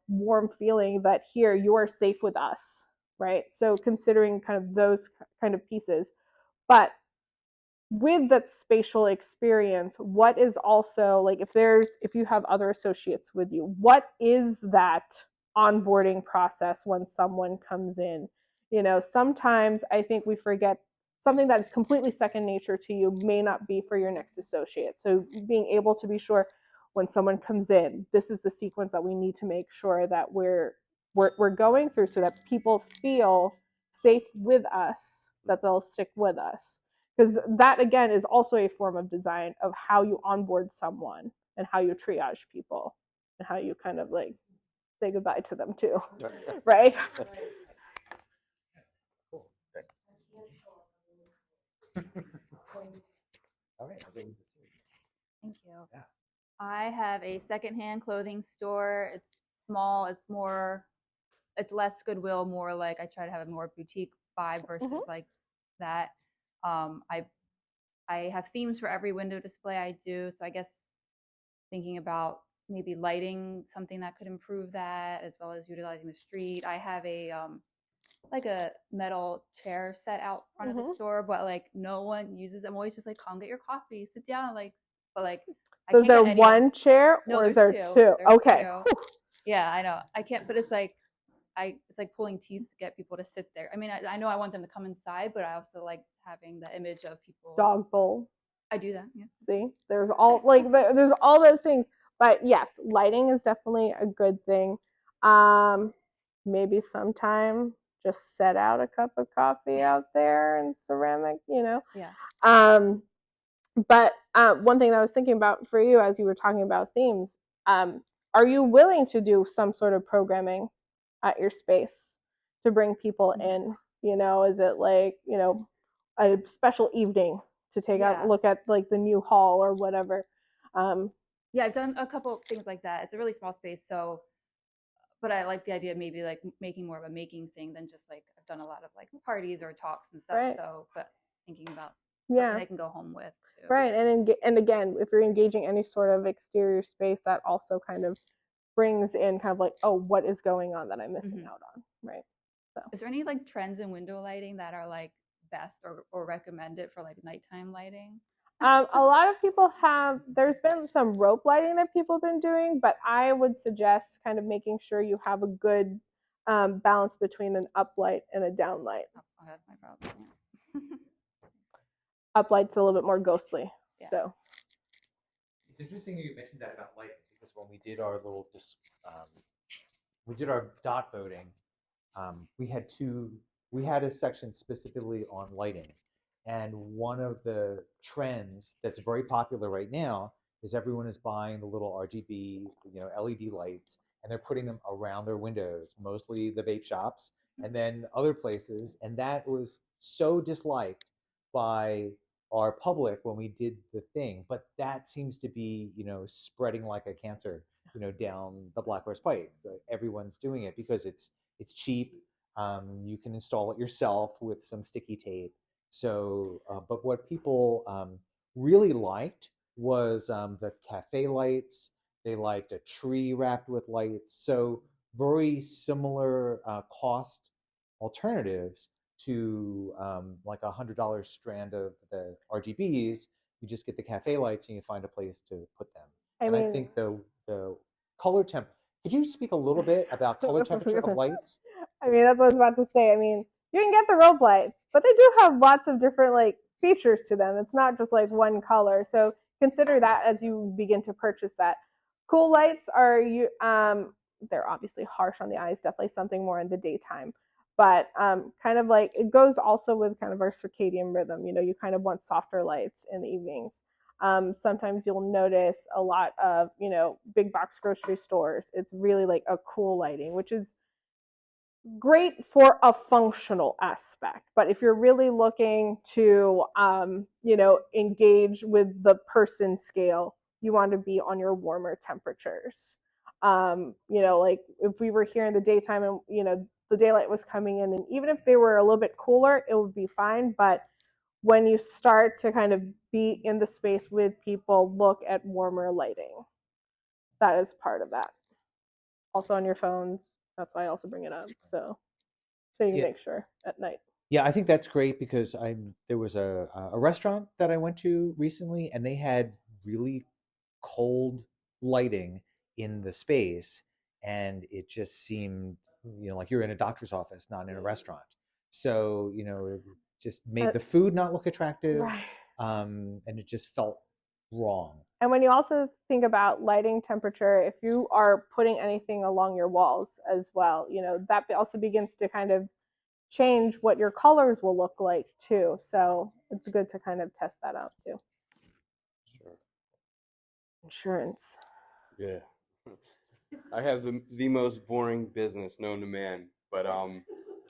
warm feeling that here you are safe with us, right? So considering kind of those kind of pieces. But with that spatial experience, what is also like, if you have other associates with you, what is that onboarding process when someone comes in? Sometimes I think we forget something that is completely second nature to you may not be for your next associate. So being able to be sure when someone comes in, this is the sequence that we need to make sure that we're going through, so that people feel safe with us, that they'll stick with us. Because that, again, is also a form of design of how you onboard someone and how you triage people and how you kind of like say goodbye to them too, right? Cool. Great. All right. Thank you. Yeah. I have a secondhand clothing store. It's small. It's less Goodwill, more like I try to have a more boutique vibe versus like that. I have themes for every window display I do. So I guess thinking about maybe lighting, something that could improve that, as well as utilizing the street. I have a like a metal chair set out front of the store, but like no one uses it. I'm always just like, come get your coffee, sit down, like, but like. So is there one chair, or is there two? There's okay. Two. Yeah, I know. I can't, but it's like pulling teeth to get people to sit there. I mean, I know I want them to come inside, but I also like having the image of people. Dog bowl. I do that. Yes. See, there's all those things. But yes, lighting is definitely a good thing. Maybe sometime just set out a cup of coffee out there in ceramic, Yeah. But one thing that I was thinking about for you as you were talking about themes, are you willing to do some sort of programming at your space to bring people in? Is it like, a special evening to take a look at like the new hall or whatever? Yeah, I've done a couple things like that. It's a really small space, but I like the idea of maybe like making more of a making thing than just like I've done a lot of like parties or talks and stuff. Right. So, but thinking about Yeah. something I can go home with too. Right. And again, if you're engaging any sort of exterior space, that also kind of brings in kind of like, oh, what is going on that I'm missing out on? Right. So Is there any like trends in window lighting that are like best or recommended for like nighttime lighting? a lot of people there's been some rope lighting that people have been doing, but I would suggest kind of making sure you have a good balance between an uplight and a downlight. Oh, that's my problem. Uplight's a little bit more ghostly. Yeah. So It's interesting you mentioned that about lighting because when we did our we did our dot voting, we had a section specifically on lighting, and one of the trends that's very popular right now is everyone is buying the little RGB, LED lights, and they're putting them around their windows, mostly the vape shops, and then other places, and that was so disliked by our public when we did the thing, but that seems to be spreading like a cancer down the Black Horse Pike. So everyone's doing it because it's cheap. You can install it yourself with some sticky tape. So, but what people really liked was the cafe lights. They liked a tree wrapped with lights. So very similar cost alternatives to like $100 strand of the RGBs. You just get the cafe lights and you find a place to put them. I think the color temp. Could you speak a little bit about color temperature of lights? that's what I was about to say. You can get the rope lights, but they do have lots of different like features to them. It's not just like one color. So consider that as you begin to purchase that. Cool lights are they're obviously harsh on the eyes, definitely something more in the daytime. But kind of like it goes also with kind of our circadian rhythm. You kind of want softer lights in the evenings. Sometimes you'll notice a lot of, big box grocery stores. It's really like a cool lighting, which is great for a functional aspect. But if you're really looking to, engage with the person scale, you want to be on your warmer temperatures. Like if we were here in the daytime and, the daylight was coming in, and even if they were a little bit cooler, it would be fine. But when you start to kind of be in the space with people, look at warmer lighting. That is part of that. Also on your phones. That's why I also bring it up. So you can make sure at night. Yeah, I think that's great because there was a restaurant that I went to recently, and they had really cold lighting in the space, and it just seemed like you're in a doctor's office, not in a restaurant. So it just made the food not look attractive, right. And it just felt wrong. And when you also think about lighting temperature, if you are putting anything along your walls as well, that also begins to kind of change what your colors will look like too. So it's good to kind of test that out too. Sure. Insurance. Yeah. I have the most boring business known to man, but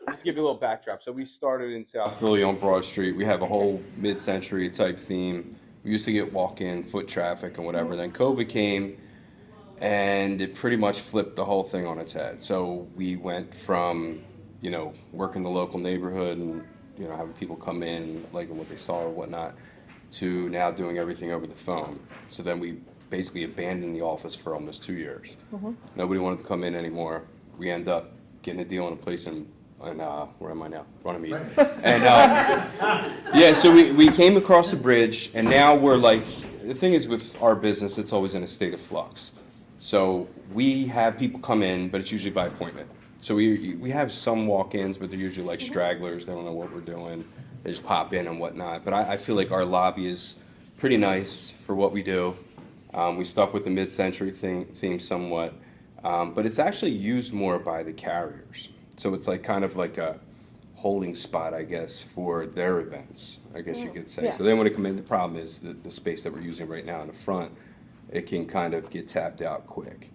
just to give you a little backdrop. So we started in South Philly on Broad Street. We have a whole mid-century type theme. We used to get walk-in, foot traffic, and whatever. Then COVID came, and it pretty much flipped the whole thing on its head. So we went from, working the local neighborhood and, having people come in, liking what they saw or whatnot, to now doing everything over the phone. So then we basically abandoned the office for almost 2 years. Mm-hmm. Nobody wanted to come in anymore. We end up getting a deal in a place in where am I now? Runnymede. And yeah, so we came across the bridge, and now we're like, the thing is with our business, it's always in a state of flux. So we have people come in, but it's usually by appointment. So we have some walk-ins, but they're usually like stragglers. They don't know what we're doing. They just pop in and whatnot. But I feel like our lobby is pretty nice for what we do. We stuck with the mid-century theme somewhat, but it's actually used more by the carriers. so it's like kind of like a holding spot, I guess, for their events, I guess you could say. Yeah. So they want to come in. The problem is the space that we're using right now in the front, it can kind of get tapped out quick.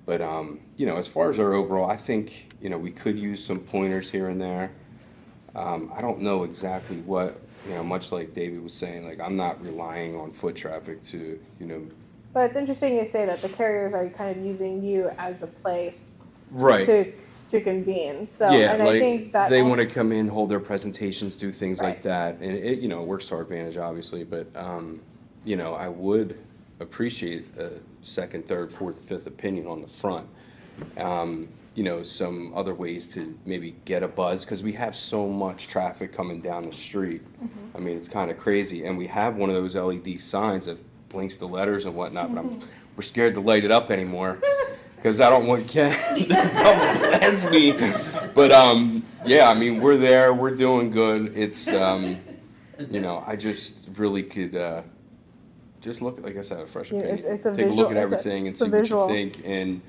But as far as our overall, I think we could use some pointers here and there. I don't know exactly what much like David was saying. Like I'm not relying on foot traffic to But it's interesting you say that the carriers are kind of using you as a place right. to convene. So Yeah, and like I think that they also, want to come in, hold their presentations, do things like Right. that, and it works to our advantage, obviously. But I would appreciate a second, third, fourth, fifth opinion on the front. Some other ways to maybe get a buzz because we have so much traffic coming down the street. I mean, it's kind of crazy, and we have one of those LED signs that blinks the letters and whatnot. But we're scared to light it up anymore. Because I don't want Ken to come blast me. But yeah, I mean, we're there, we're doing good. It's I just really could just look, like I said, a fresh Yeah, opinion. it's a Take a visual- look at it's a- everything and it's a see what you visual. think, and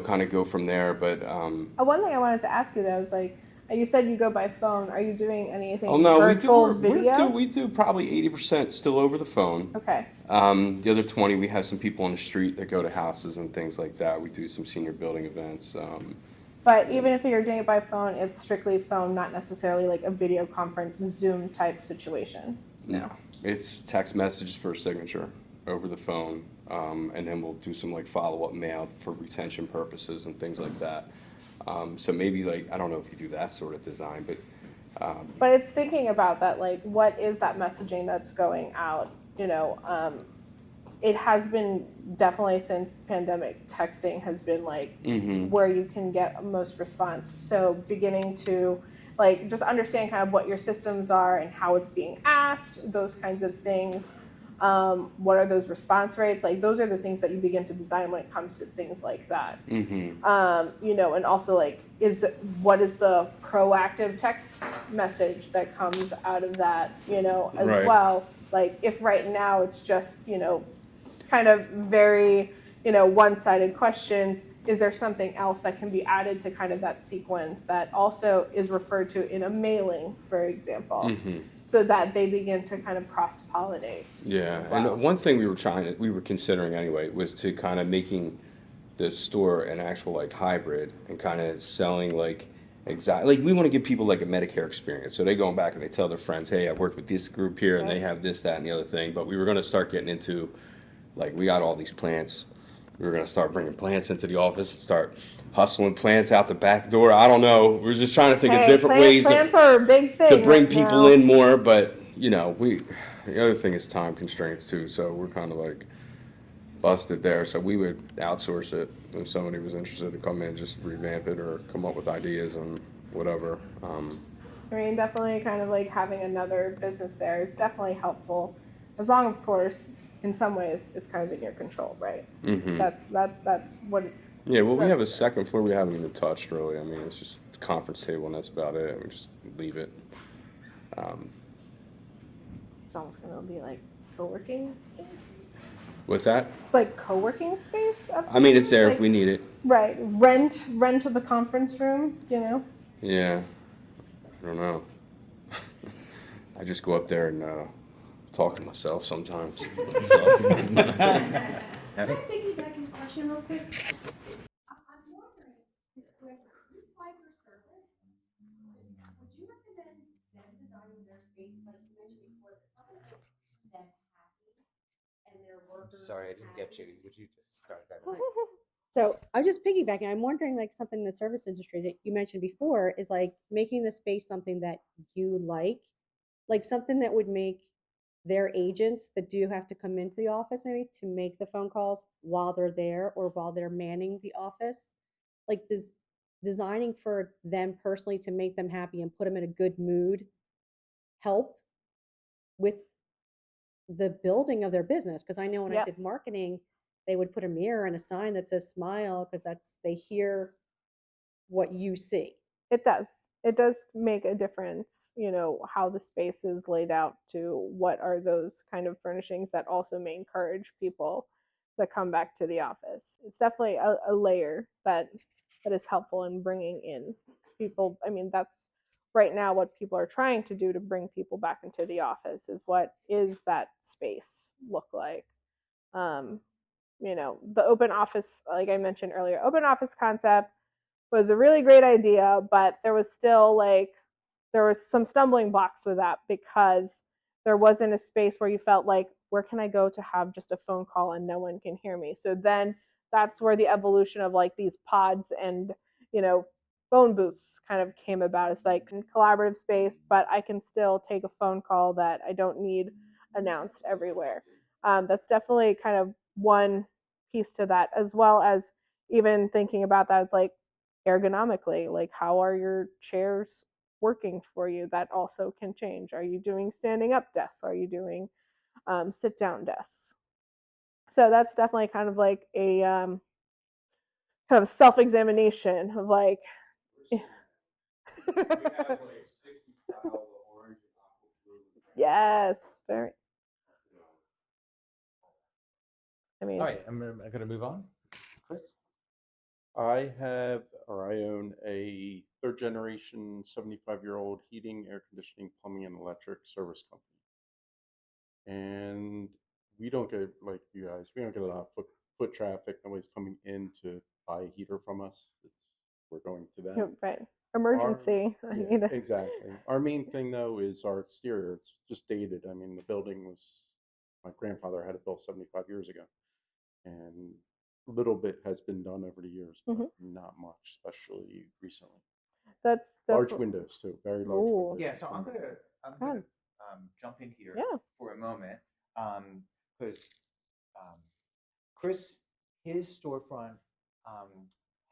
kind of go from there. But one thing I wanted to ask you though is like you said you go by phone. Are you doing anything oh no, virtual video? we do probably 80% still over the phone. Okay. The other 20, we have some people on the street that go to houses and things like that. We do some senior building events. But even if you're doing it by phone, it's strictly phone, not necessarily like a video conference, Zoom type situation. No, it's text messages for a signature over the phone, and then we'll do some like follow-up mail for retention purposes and things like that. So maybe like I don't know if you do that sort of design, but But it's thinking about that, like what is that messaging that's going out? It has been definitely since the pandemic, texting has been like where you can get most response. So beginning to like just understand kind of what your systems are and how it's being asked, those kinds of things. What are those response rates? Like those are the things that you begin to design when it comes to things like that. And also like what is the proactive text message that comes out of that, as Right. well. Like if right now it's just, kind of very, one-sided questions, is there something else that can be added to kind of that sequence that also is referred to in a mailing, for example, so that they begin to kind of cross-pollinate. yeah. as well. And one thing we were considering anyway was to kind of making the store an actual like hybrid and kind of selling like exactly like we want to give people like a Medicare experience. So they go back and they tell their friends, hey, I worked with this group here and they have this, that, and the other thing. But we were going to start getting into like we got all these plants. We were going to start bringing plants into the office and start hustling plants out the back door. I don't know. We're just trying to think of different ways Plants are a big thing to bring right people now. in more. But, the other thing is time constraints too. So we're kind of like busted there. So we would outsource it if somebody was interested to come in, just revamp it or come up with ideas and whatever. I mean, definitely kind of like having another business there is definitely helpful, as long, of course, in some ways it's kind of in your control, right? That's what. Yeah, well, we have a second floor we haven't even touched really. I mean, it's just a conference table and that's about it. We just leave it. It's almost gonna be like co-working space. What's that? It's like co-working space. Up I mean, it's there like, if we need it. Right, rent the conference room. Yeah, I don't know. I just go up there and talk to myself sometimes. Can I piggyback his question real quick? I'm wondering, with this type of service, would you recommend them designing their space like you mentioned before, that something that makes them happy and their workers Sorry, I didn't get happy? you. Would you just start that? So I'm just piggybacking. I'm wondering, like something in the service industry that you mentioned before is like making the space something that you like something that would make their agents that do have to come into the office maybe to make the phone calls while they're there or while they're manning the office. Like designing for them personally to make them happy and put them in a good mood help with the building of their business. Because I know when I Yep. did marketing, they would put a mirror and a sign that says smile because they hear what you see. It does. It does make a difference, how the space is laid out to what are those kind of furnishings that also may encourage people to come back to the office. It's definitely a layer that is helpful in bringing in people, I mean, that's right now what people are trying to do to bring people back into the office is what is that space look like. You know, the open office, like I mentioned earlier, open office concept was a really great idea, but there was still like there was some stumbling blocks with that because there wasn't a space where you felt like where can I go to have just a phone call and no one can hear me. So then that's where the evolution of like these pods and, you know, phone booths kind of came about. It's like collaborative space, but I can still take a phone call that I don't need announced everywhere. That's definitely kind of one piece to that, as well as even thinking about that. It's like ergonomically, like how are your chairs working for you? That also can change. Are you doing standing up desks? Are you doing sit down desks? So that's definitely kind of like a kind of self examination of like. Yes, very. I mean, All right, I'm going to move on. Chris? I have, or I own a third generation 75-year-old heating, air conditioning, plumbing, and electric service company. And we don't get, like you guys, we don't get a lot of foot traffic. Nobody's coming in to buy a heater from us. We're going to them. right. Emergency. Yeah, exactly. Our main thing though is our exterior. It's just dated. I mean, the building was, my grandfather had it built 75 years ago. And a little bit has been done over the years, but not much, especially recently. That's large windows too, very large windows. Yeah, so I'm gonna jump in here for a moment because Chris, his storefront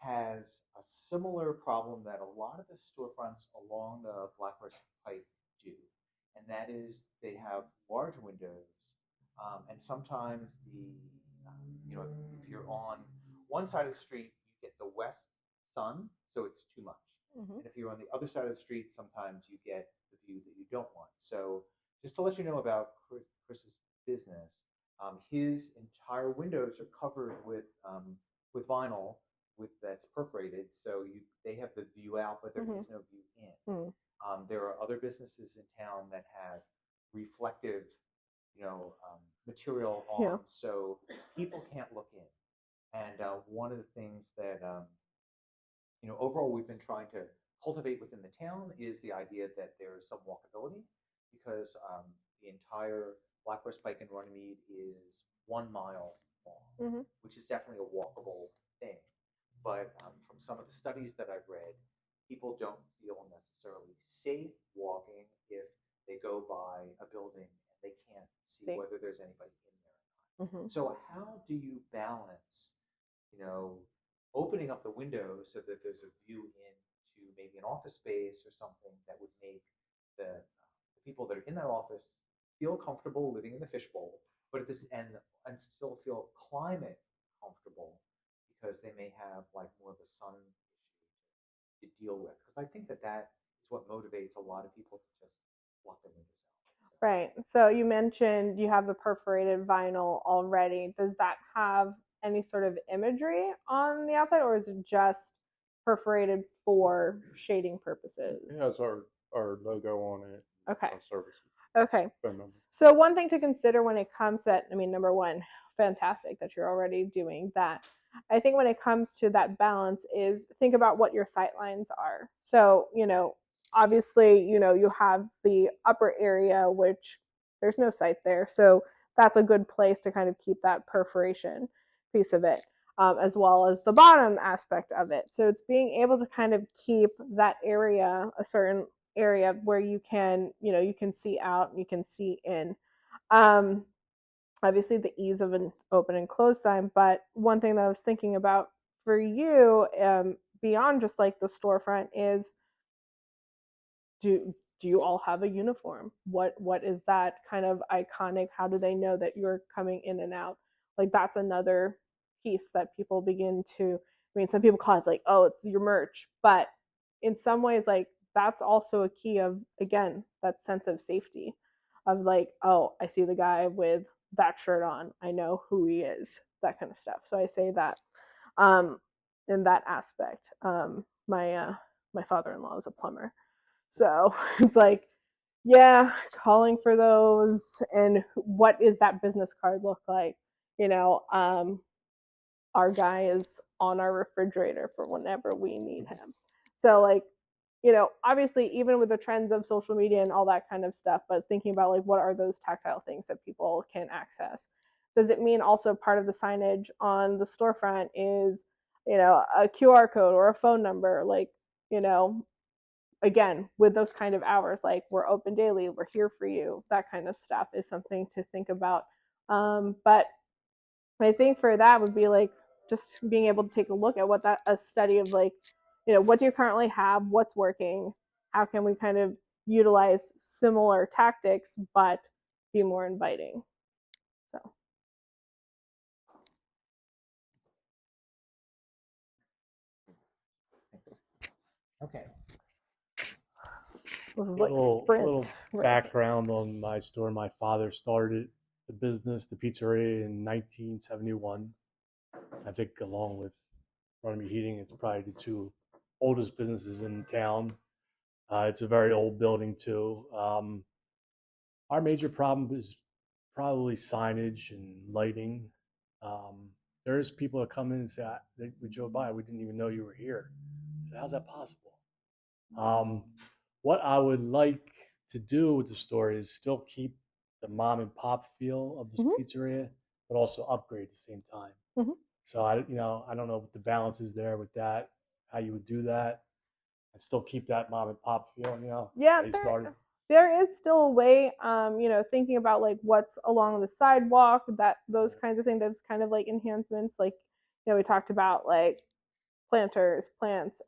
has a similar problem that a lot of the storefronts along the Black Horse Pike do, and that is they have large windows, and sometimes you know, if you're on one side of the street, you get the west sun, so it's too much. And if you're on the other side of the street, sometimes you get the view that you don't want. So just to let you know about Chris's business, his entire windows are covered with vinyl that's perforated, so they have the view out, but there is no view in. There are other businesses in town that have reflective, you know, material on, so people can't look in. And one of the things that you know, overall we've been trying to cultivate within the town is the idea that there is some walkability, because the entire Black Horse Pike in Runnymede is 1 mile long, which is definitely a walkable thing. But from some of the studies that I've read, people don't feel necessarily safe walking if they go by a building and they can't see whether there's anybody in there or not. So how do you balance, you know, opening up the window so that there's a view into maybe an office space or something that would make the people that are in that office feel comfortable living in the fishbowl, but at this end and still feel climate comfortable, because they may have like more of a sun issue to deal with. Because I think that is what motivates a lot of people to just block their windows out. Right. So you mentioned you have the perforated vinyl already. Does that have any sort of imagery on the outside, or is it just perforated for shading purposes? It has our logo on it. Okay. Our service. Okay. So one thing to consider when it comes to that, I mean, number one, fantastic that you're already doing that. I think when it comes to that balance is think about what your sight lines are. So, you know, obviously, you know, you have the upper area, which there's no sight there. So that's a good place to kind of keep that perforation piece of it, as well as the bottom aspect of it. So it's being able to kind of keep that area, a certain area where you can, you know, you can see out and you can see in. Obviously the ease of an open and close sign, but one thing that I was thinking about for you, beyond just like the storefront, is do you all have a uniform? What is that kind of iconic? How do they know that you're coming in and out? Like that's another piece that people begin to, I mean, some people call it like, oh, it's your merch, but in some ways, like that's also a key of, again, that sense of safety of like, oh, I see the guy with that shirt on, I know who he is, that kind of stuff. So I say that in that aspect. My my father-in-law is a plumber. So it's like, yeah, calling for those, and what is that business card look like? Our guy is on our refrigerator for whenever we need him. So like, obviously even with the trends of social media and all that kind of stuff, but thinking about like what are those tactile things that people can access? Does it mean also part of the signage on the storefront is, a QR code or a phone number? Like, again, with those kind of hours, like we're open daily, we're here for you, that kind of stuff is something to think about. But I think for that would be like just being able to take a look at a study of like, what do you currently have, what's working, how can we kind of utilize similar tactics but be more inviting. So Thanks. Okay. this is like little sprint. background on my store. My father started the business, the pizzeria, in 1971. I think, along with Runnymede Heating, it's probably the two oldest businesses in town. It's a very old building too. Our major problem is probably signage and lighting. There's people that come in and say, "We drove by, we didn't even know you were here." I say, how's that possible? What I would like to do with the store is still keep the mom and pop feel of this pizzeria, but also upgrade at the same time. So I don't know what the balance is there with that, how you would do that, and still keep that mom and pop feel. Yeah, they started. there is still a way, thinking about like what's along the sidewalk, those kinds of things. That's kind of like enhancements. Like, we talked about like planters, plants.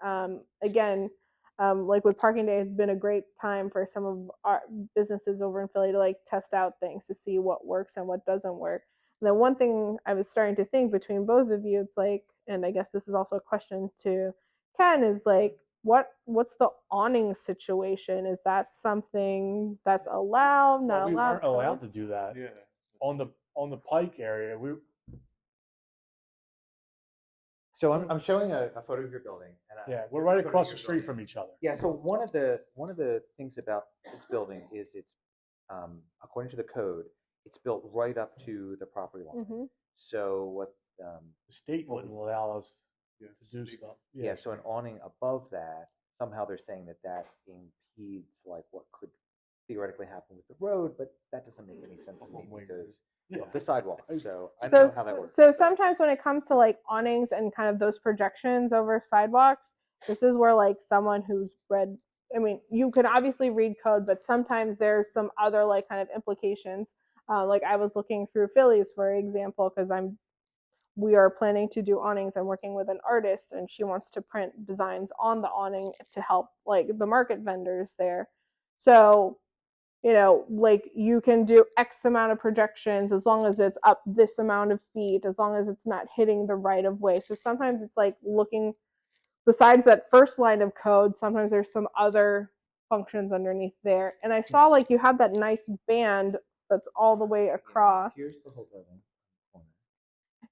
Again, like with parking day has been a great time for some of our businesses over in Philly to like test out things to see what works and what doesn't work. And then one thing I was starting to think between both of you, it's like, and I guess this is also a question to Ken, is like, what's the awning situation? Is that something that's allowed, not We allowed? weren't allowed to do that. Yeah. On the Pike area, So I'm showing a photo of your building. And we're right across the street from each other. Yeah. So one of the things about this building is it's according to the code, it's built right up to the property line. So what the state wouldn't allow us to do stuff. Yeah. So an awning above that, somehow they're saying that impedes like what could theoretically happen with the road, but that doesn't make any sense to me because of the sidewalk. So I don't know how that works. So sometimes when it comes to like awnings and kind of those projections over sidewalks, this is where like someone who's read, I mean, you can obviously read code, but sometimes there's some other like kind of implications. Like I was looking through Phillies, for example, because we are planning to do awnings. I'm working with an artist and she wants to print designs on the awning to help like the market vendors there. So like you can do X amount of projections as long as it's up this amount of feet, as long as it's not hitting the right of way. So sometimes it's like looking besides that first line of code, sometimes there's some other functions underneath there. And I saw like you have that nice band that's all the way across. Here's the whole building.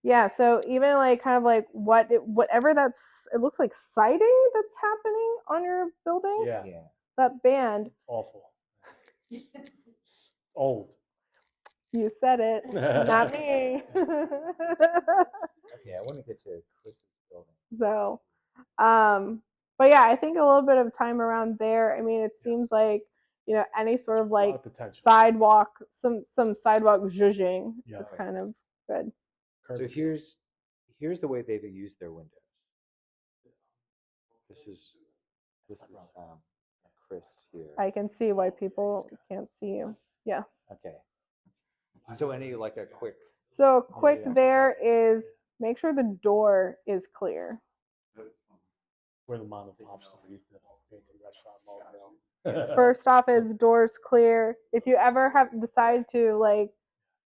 Yeah, so even like kind of like whatever it looks like siding that's happening on your building. Yeah. That band. It's awful. Old. You said it, not me. Okay, I want to get to Chris's building. So, but yeah, I think a little bit of time around there. I mean, it seems like any sort of like sidewalk, some sidewalk zhuzhing is kind of good. So here's the way they've used their windows. This is Chris here. I can see why people can't see you. Yes. Okay. So any like a quick. So quick there is make sure the door is clear. Where the mom and pop store used to fancy restaurant logo. First off, is doors clear. If you ever have decided to like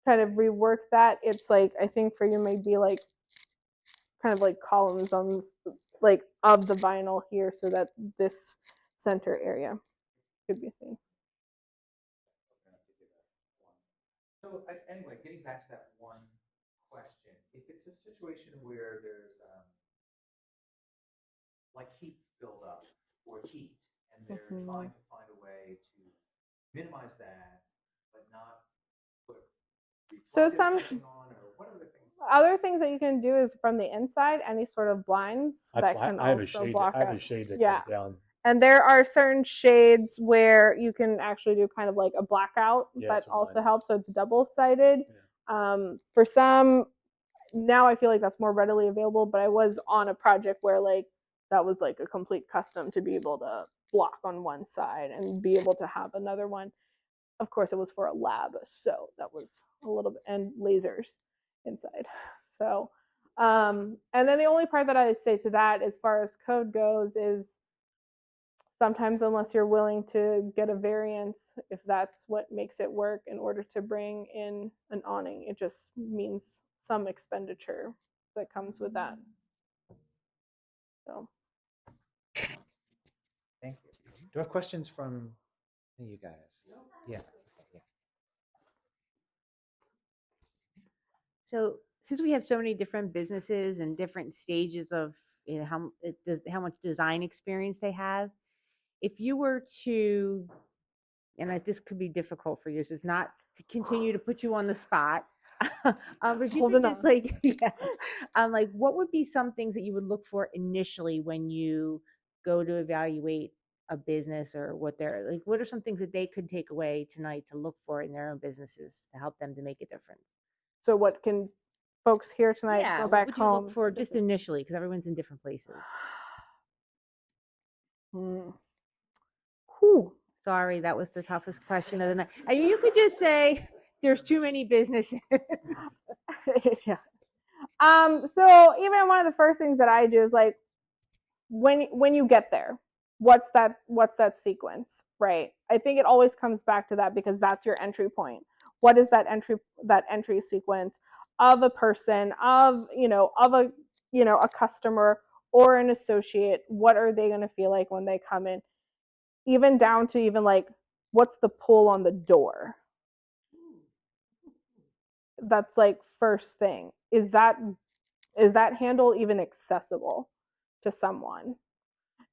kind of rework that, it's like I think for you maybe like kind of like columns on like of the vinyl here so that this center area could be seen. So anyway, getting back to that one question, if it's a situation where there's like heat build up or heat, and they're trying to find a way to minimize that, but not put So reflective some lighting on, or what are the things? other things that you can do is from the inside, any sort of blinds That's that why can I have a also shade. block I have out. a shade that Yeah. goes down. And there are certain shades where you can actually do kind of like a blackout Yeah, that that's what also mine is. helps. So it's double sided. For some, now I feel like that's more readily available, but I was on a project where like that was like a complete custom to be able to block on one side and be able to have another one. Of course, it was for a lab, so that was a little bit, and lasers inside. So, and then the only part that I say to that, as far as code goes, is sometimes unless you're willing to get a variance, if that's what makes it work in order to bring in an awning, it just means some expenditure that comes with that. So. Thank you. Do I have questions from you guys? Yeah. Yeah. So since we have so many different businesses and different stages of how much design experience they have, if you were to, and this could be difficult for you, so it's not to continue to put you on the spot, but if you could just like, like what would be some things that you would look for initially when you go to evaluate a business, or what they're like, what are some things that they could take away tonight to look for in their own businesses to help them to make a difference? So what can folks here tonight go back what would you home look for just initially, because everyone's in different places? Sorry, that was the toughest question of the night. You could just say there's too many businesses. Yeah. So even one of the first things that I do is like when you get there, what's that sequence, right? I think it always comes back to that because that's your entry point. What is that entry sequence of a person, of a customer or an associate? What are they going to feel like when they come in? Even down to even like what's the pull on the door? That's like first thing. Is that handle even accessible to someone?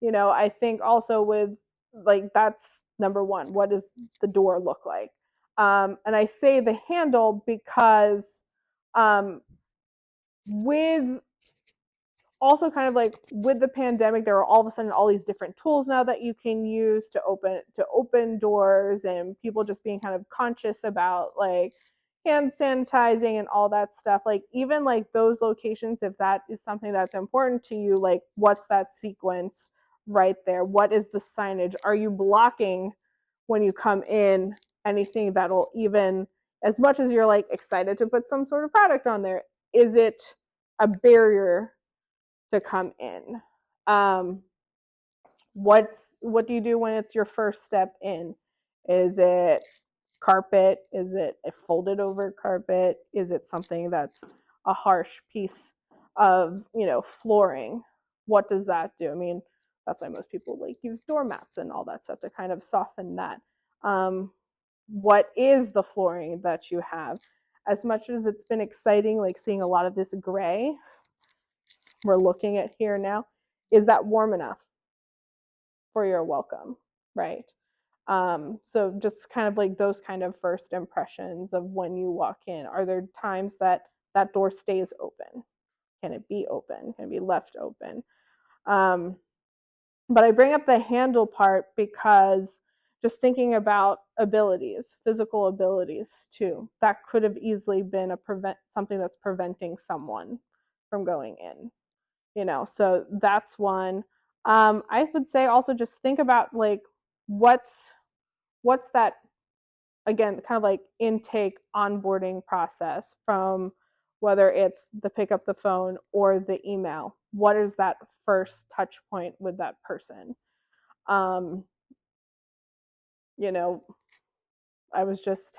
I think also with like that's number one. What does the door look like? And I say the handle because with also kind of like with the pandemic, there are all of a sudden all these different tools now that you can use to open doors, and people just being kind of conscious about like hand sanitizing and all that stuff. Like even like those locations, if that is something that's important to you, like what's that sequence right there? What is the signage? Are you blocking when you come in anything that'll even, as much as you're like excited to put some sort of product on there, is it a barrier to come in? What do you do when it's your first step in? Is it carpet? Is it a folded over carpet? Is it something that's a harsh piece of flooring? What does that do? I mean, that's why most people like use doormats and all that stuff to kind of soften that. What is the flooring that you have? As much as it's been exciting, like seeing a lot of this gray we're looking at here now, is that warm enough for your welcome, right? So just kind of like those kind of first impressions of when you walk in. Are there times that that door stays open? Can it be open? Can it be left open? But I bring up the handle part because just thinking about abilities, physical abilities too, that could have easily been something that's preventing someone from going in. So that's one. I would say also just think about like what's that, again, kind of like intake onboarding process, from whether it's the pick up the phone or the email. What is that first touch point with that person? I was just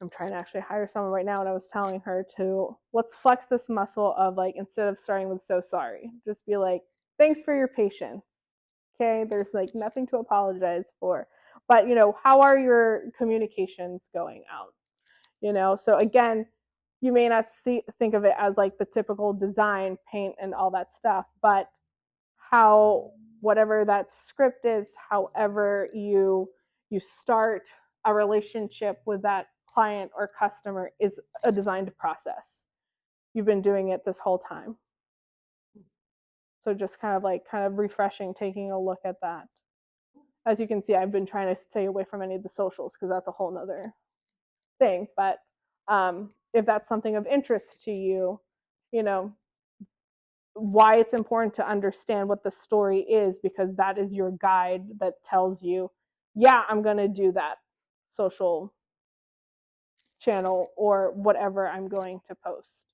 I'm trying to actually hire someone right now, and I was telling her to let's flex this muscle of like, instead of starting with so sorry, just be like, thanks for your patience. Okay, there's like nothing to apologize for. But how are your communications going out? So again, you may not think of it as like the typical design, paint, and all that stuff, but how whatever that script is, however you start a relationship with that client or customer is a designed process. You've been doing it this whole time. So just kind of refreshing, taking a look at that. As you can see, I've been trying to stay away from any of the socials because that's a whole nother thing. But if that's something of interest to you, you know, why it's important to understand what the story is, because that is your guide that tells you, yeah, I'm going to do that social channel or whatever I'm going to post,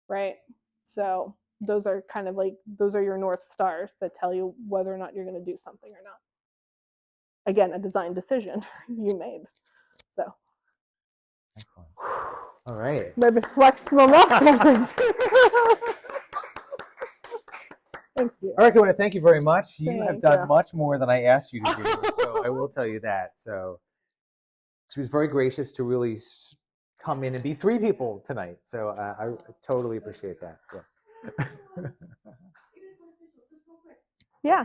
right? So those are kind of like, those are your North Stars that tell you whether or not you're going to do something or not. Again, a design decision you made. So. Excellent. All right. Maybe flexible muscles. Thank you. Erika, I want to thank you very much. You have Thank done you. much more than I asked you to do, so I will tell you that. So she was very gracious to really come in and be 3 people tonight. So I totally appreciate that. Yes. Yeah.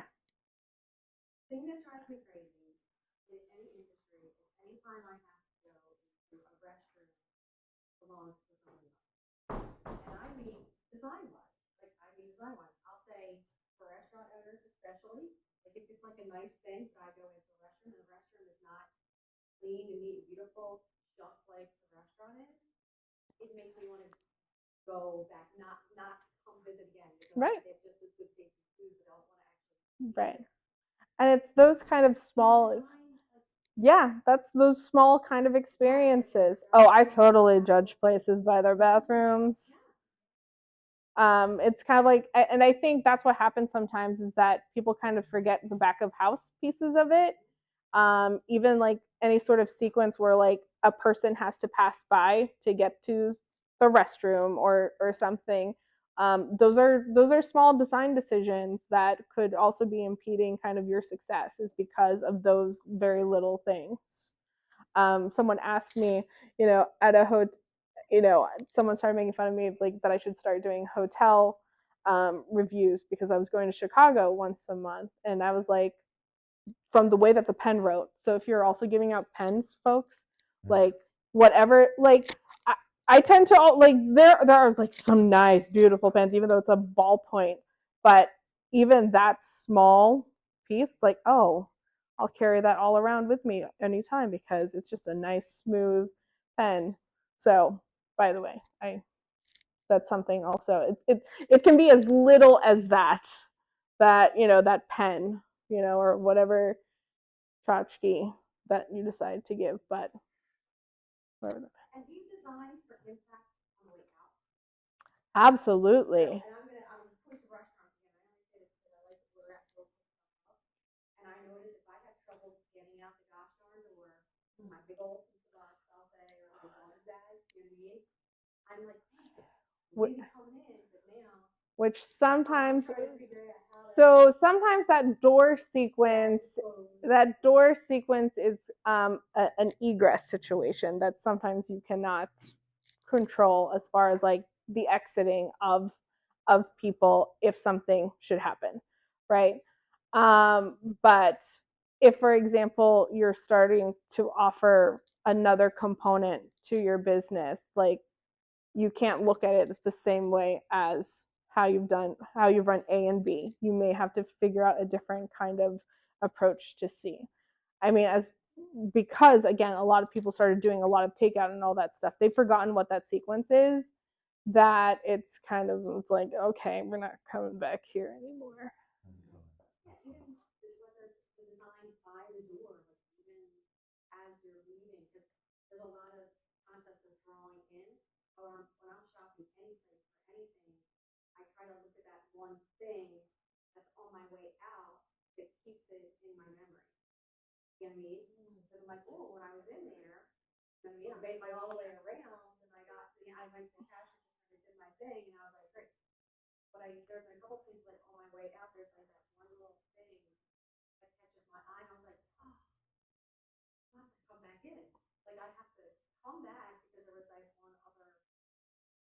Thing that drives me crazy in any industry is anytime I have to go into a restroom belongs to someone else. And I mean design-wise. Like, I mean design-wise. I'll say for restaurant owners especially, like if it's like a nice thing, but I go into a restroom and the restroom is not clean and neat and beautiful, just like the restaurant is, it makes me want to go back, not come visit again because Right. they have just as good tasting food, but don't want to actually. Right. And it's those kind of small, yeah, that's those small kind of experiences. Oh, I totally judge places by their bathrooms. It's kind of like, and I think that's what happens sometimes is that people kind of forget the back of house pieces of it. Even like any sort of sequence where like a person has to pass by to get to the restroom or something. Those are small design decisions that could also be impeding kind of your success, is because of those very little things. Someone asked me, at a hotel, someone started making fun of me, like that I should start doing hotel reviews because I was going to Chicago once a month, and I was like, from the way that the pen wrote. So if you're also giving out pens, folks, like whatever, like I tend to like there are like some nice, beautiful pens, even though it's a ballpoint, but even that small piece, like, oh, I'll carry that all around with me anytime because it's just a nice, smooth pen. So, by the way, that's something also. It can be as little as that that pen, or whatever tchotchke that you decide to give, but whatever. And do you design for impact on the way out? Absolutely. And I'm going to restaurants again. I only say this because I like to order at local stuff. And I notice if I have trouble getting out the gosh darn door, my big old pizza box, I'll say, or my garbage bags, you know what I mean? I'm like, man, it's easy coming in, but now. Which sometimes, so sometimes that door sequence is an egress situation that sometimes you cannot control, as far as like the exiting of people if something should happen, right? But if, for example, you're starting to offer another component to your business, like, you can't look at it the same way as how you've run A and B. You may have to figure out a different kind of approach to C. I mean, because again, a lot of people started doing a lot of takeout and all that stuff. They've forgotten what that sequence is. That it's like, okay, we're not coming back here anymore. Even whether the design by the door, like even as you're leaving, because there's a lot of concepts of drawing in. Or when I'm shopping any place for anything, I try to look at that one thing that's on my way out that keeps it in my memory. You know what I mean? Because I'm like, oh, when I was in there, I made my all the way around, and I got to I went to the cash register and did my thing, and I was like, great. But there's a couple things like on my way out, there's like that one little thing that catches my eye, and I was like, oh, I have to come back in. Like, I have to come back because there was like one other.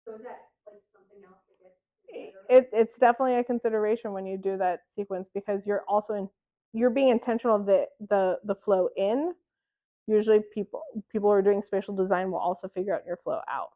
So is that like something else that gets It's definitely a consideration when you do that sequence, because you're being intentional of the flow in. Usually people who are doing spatial design will also figure out your flow out.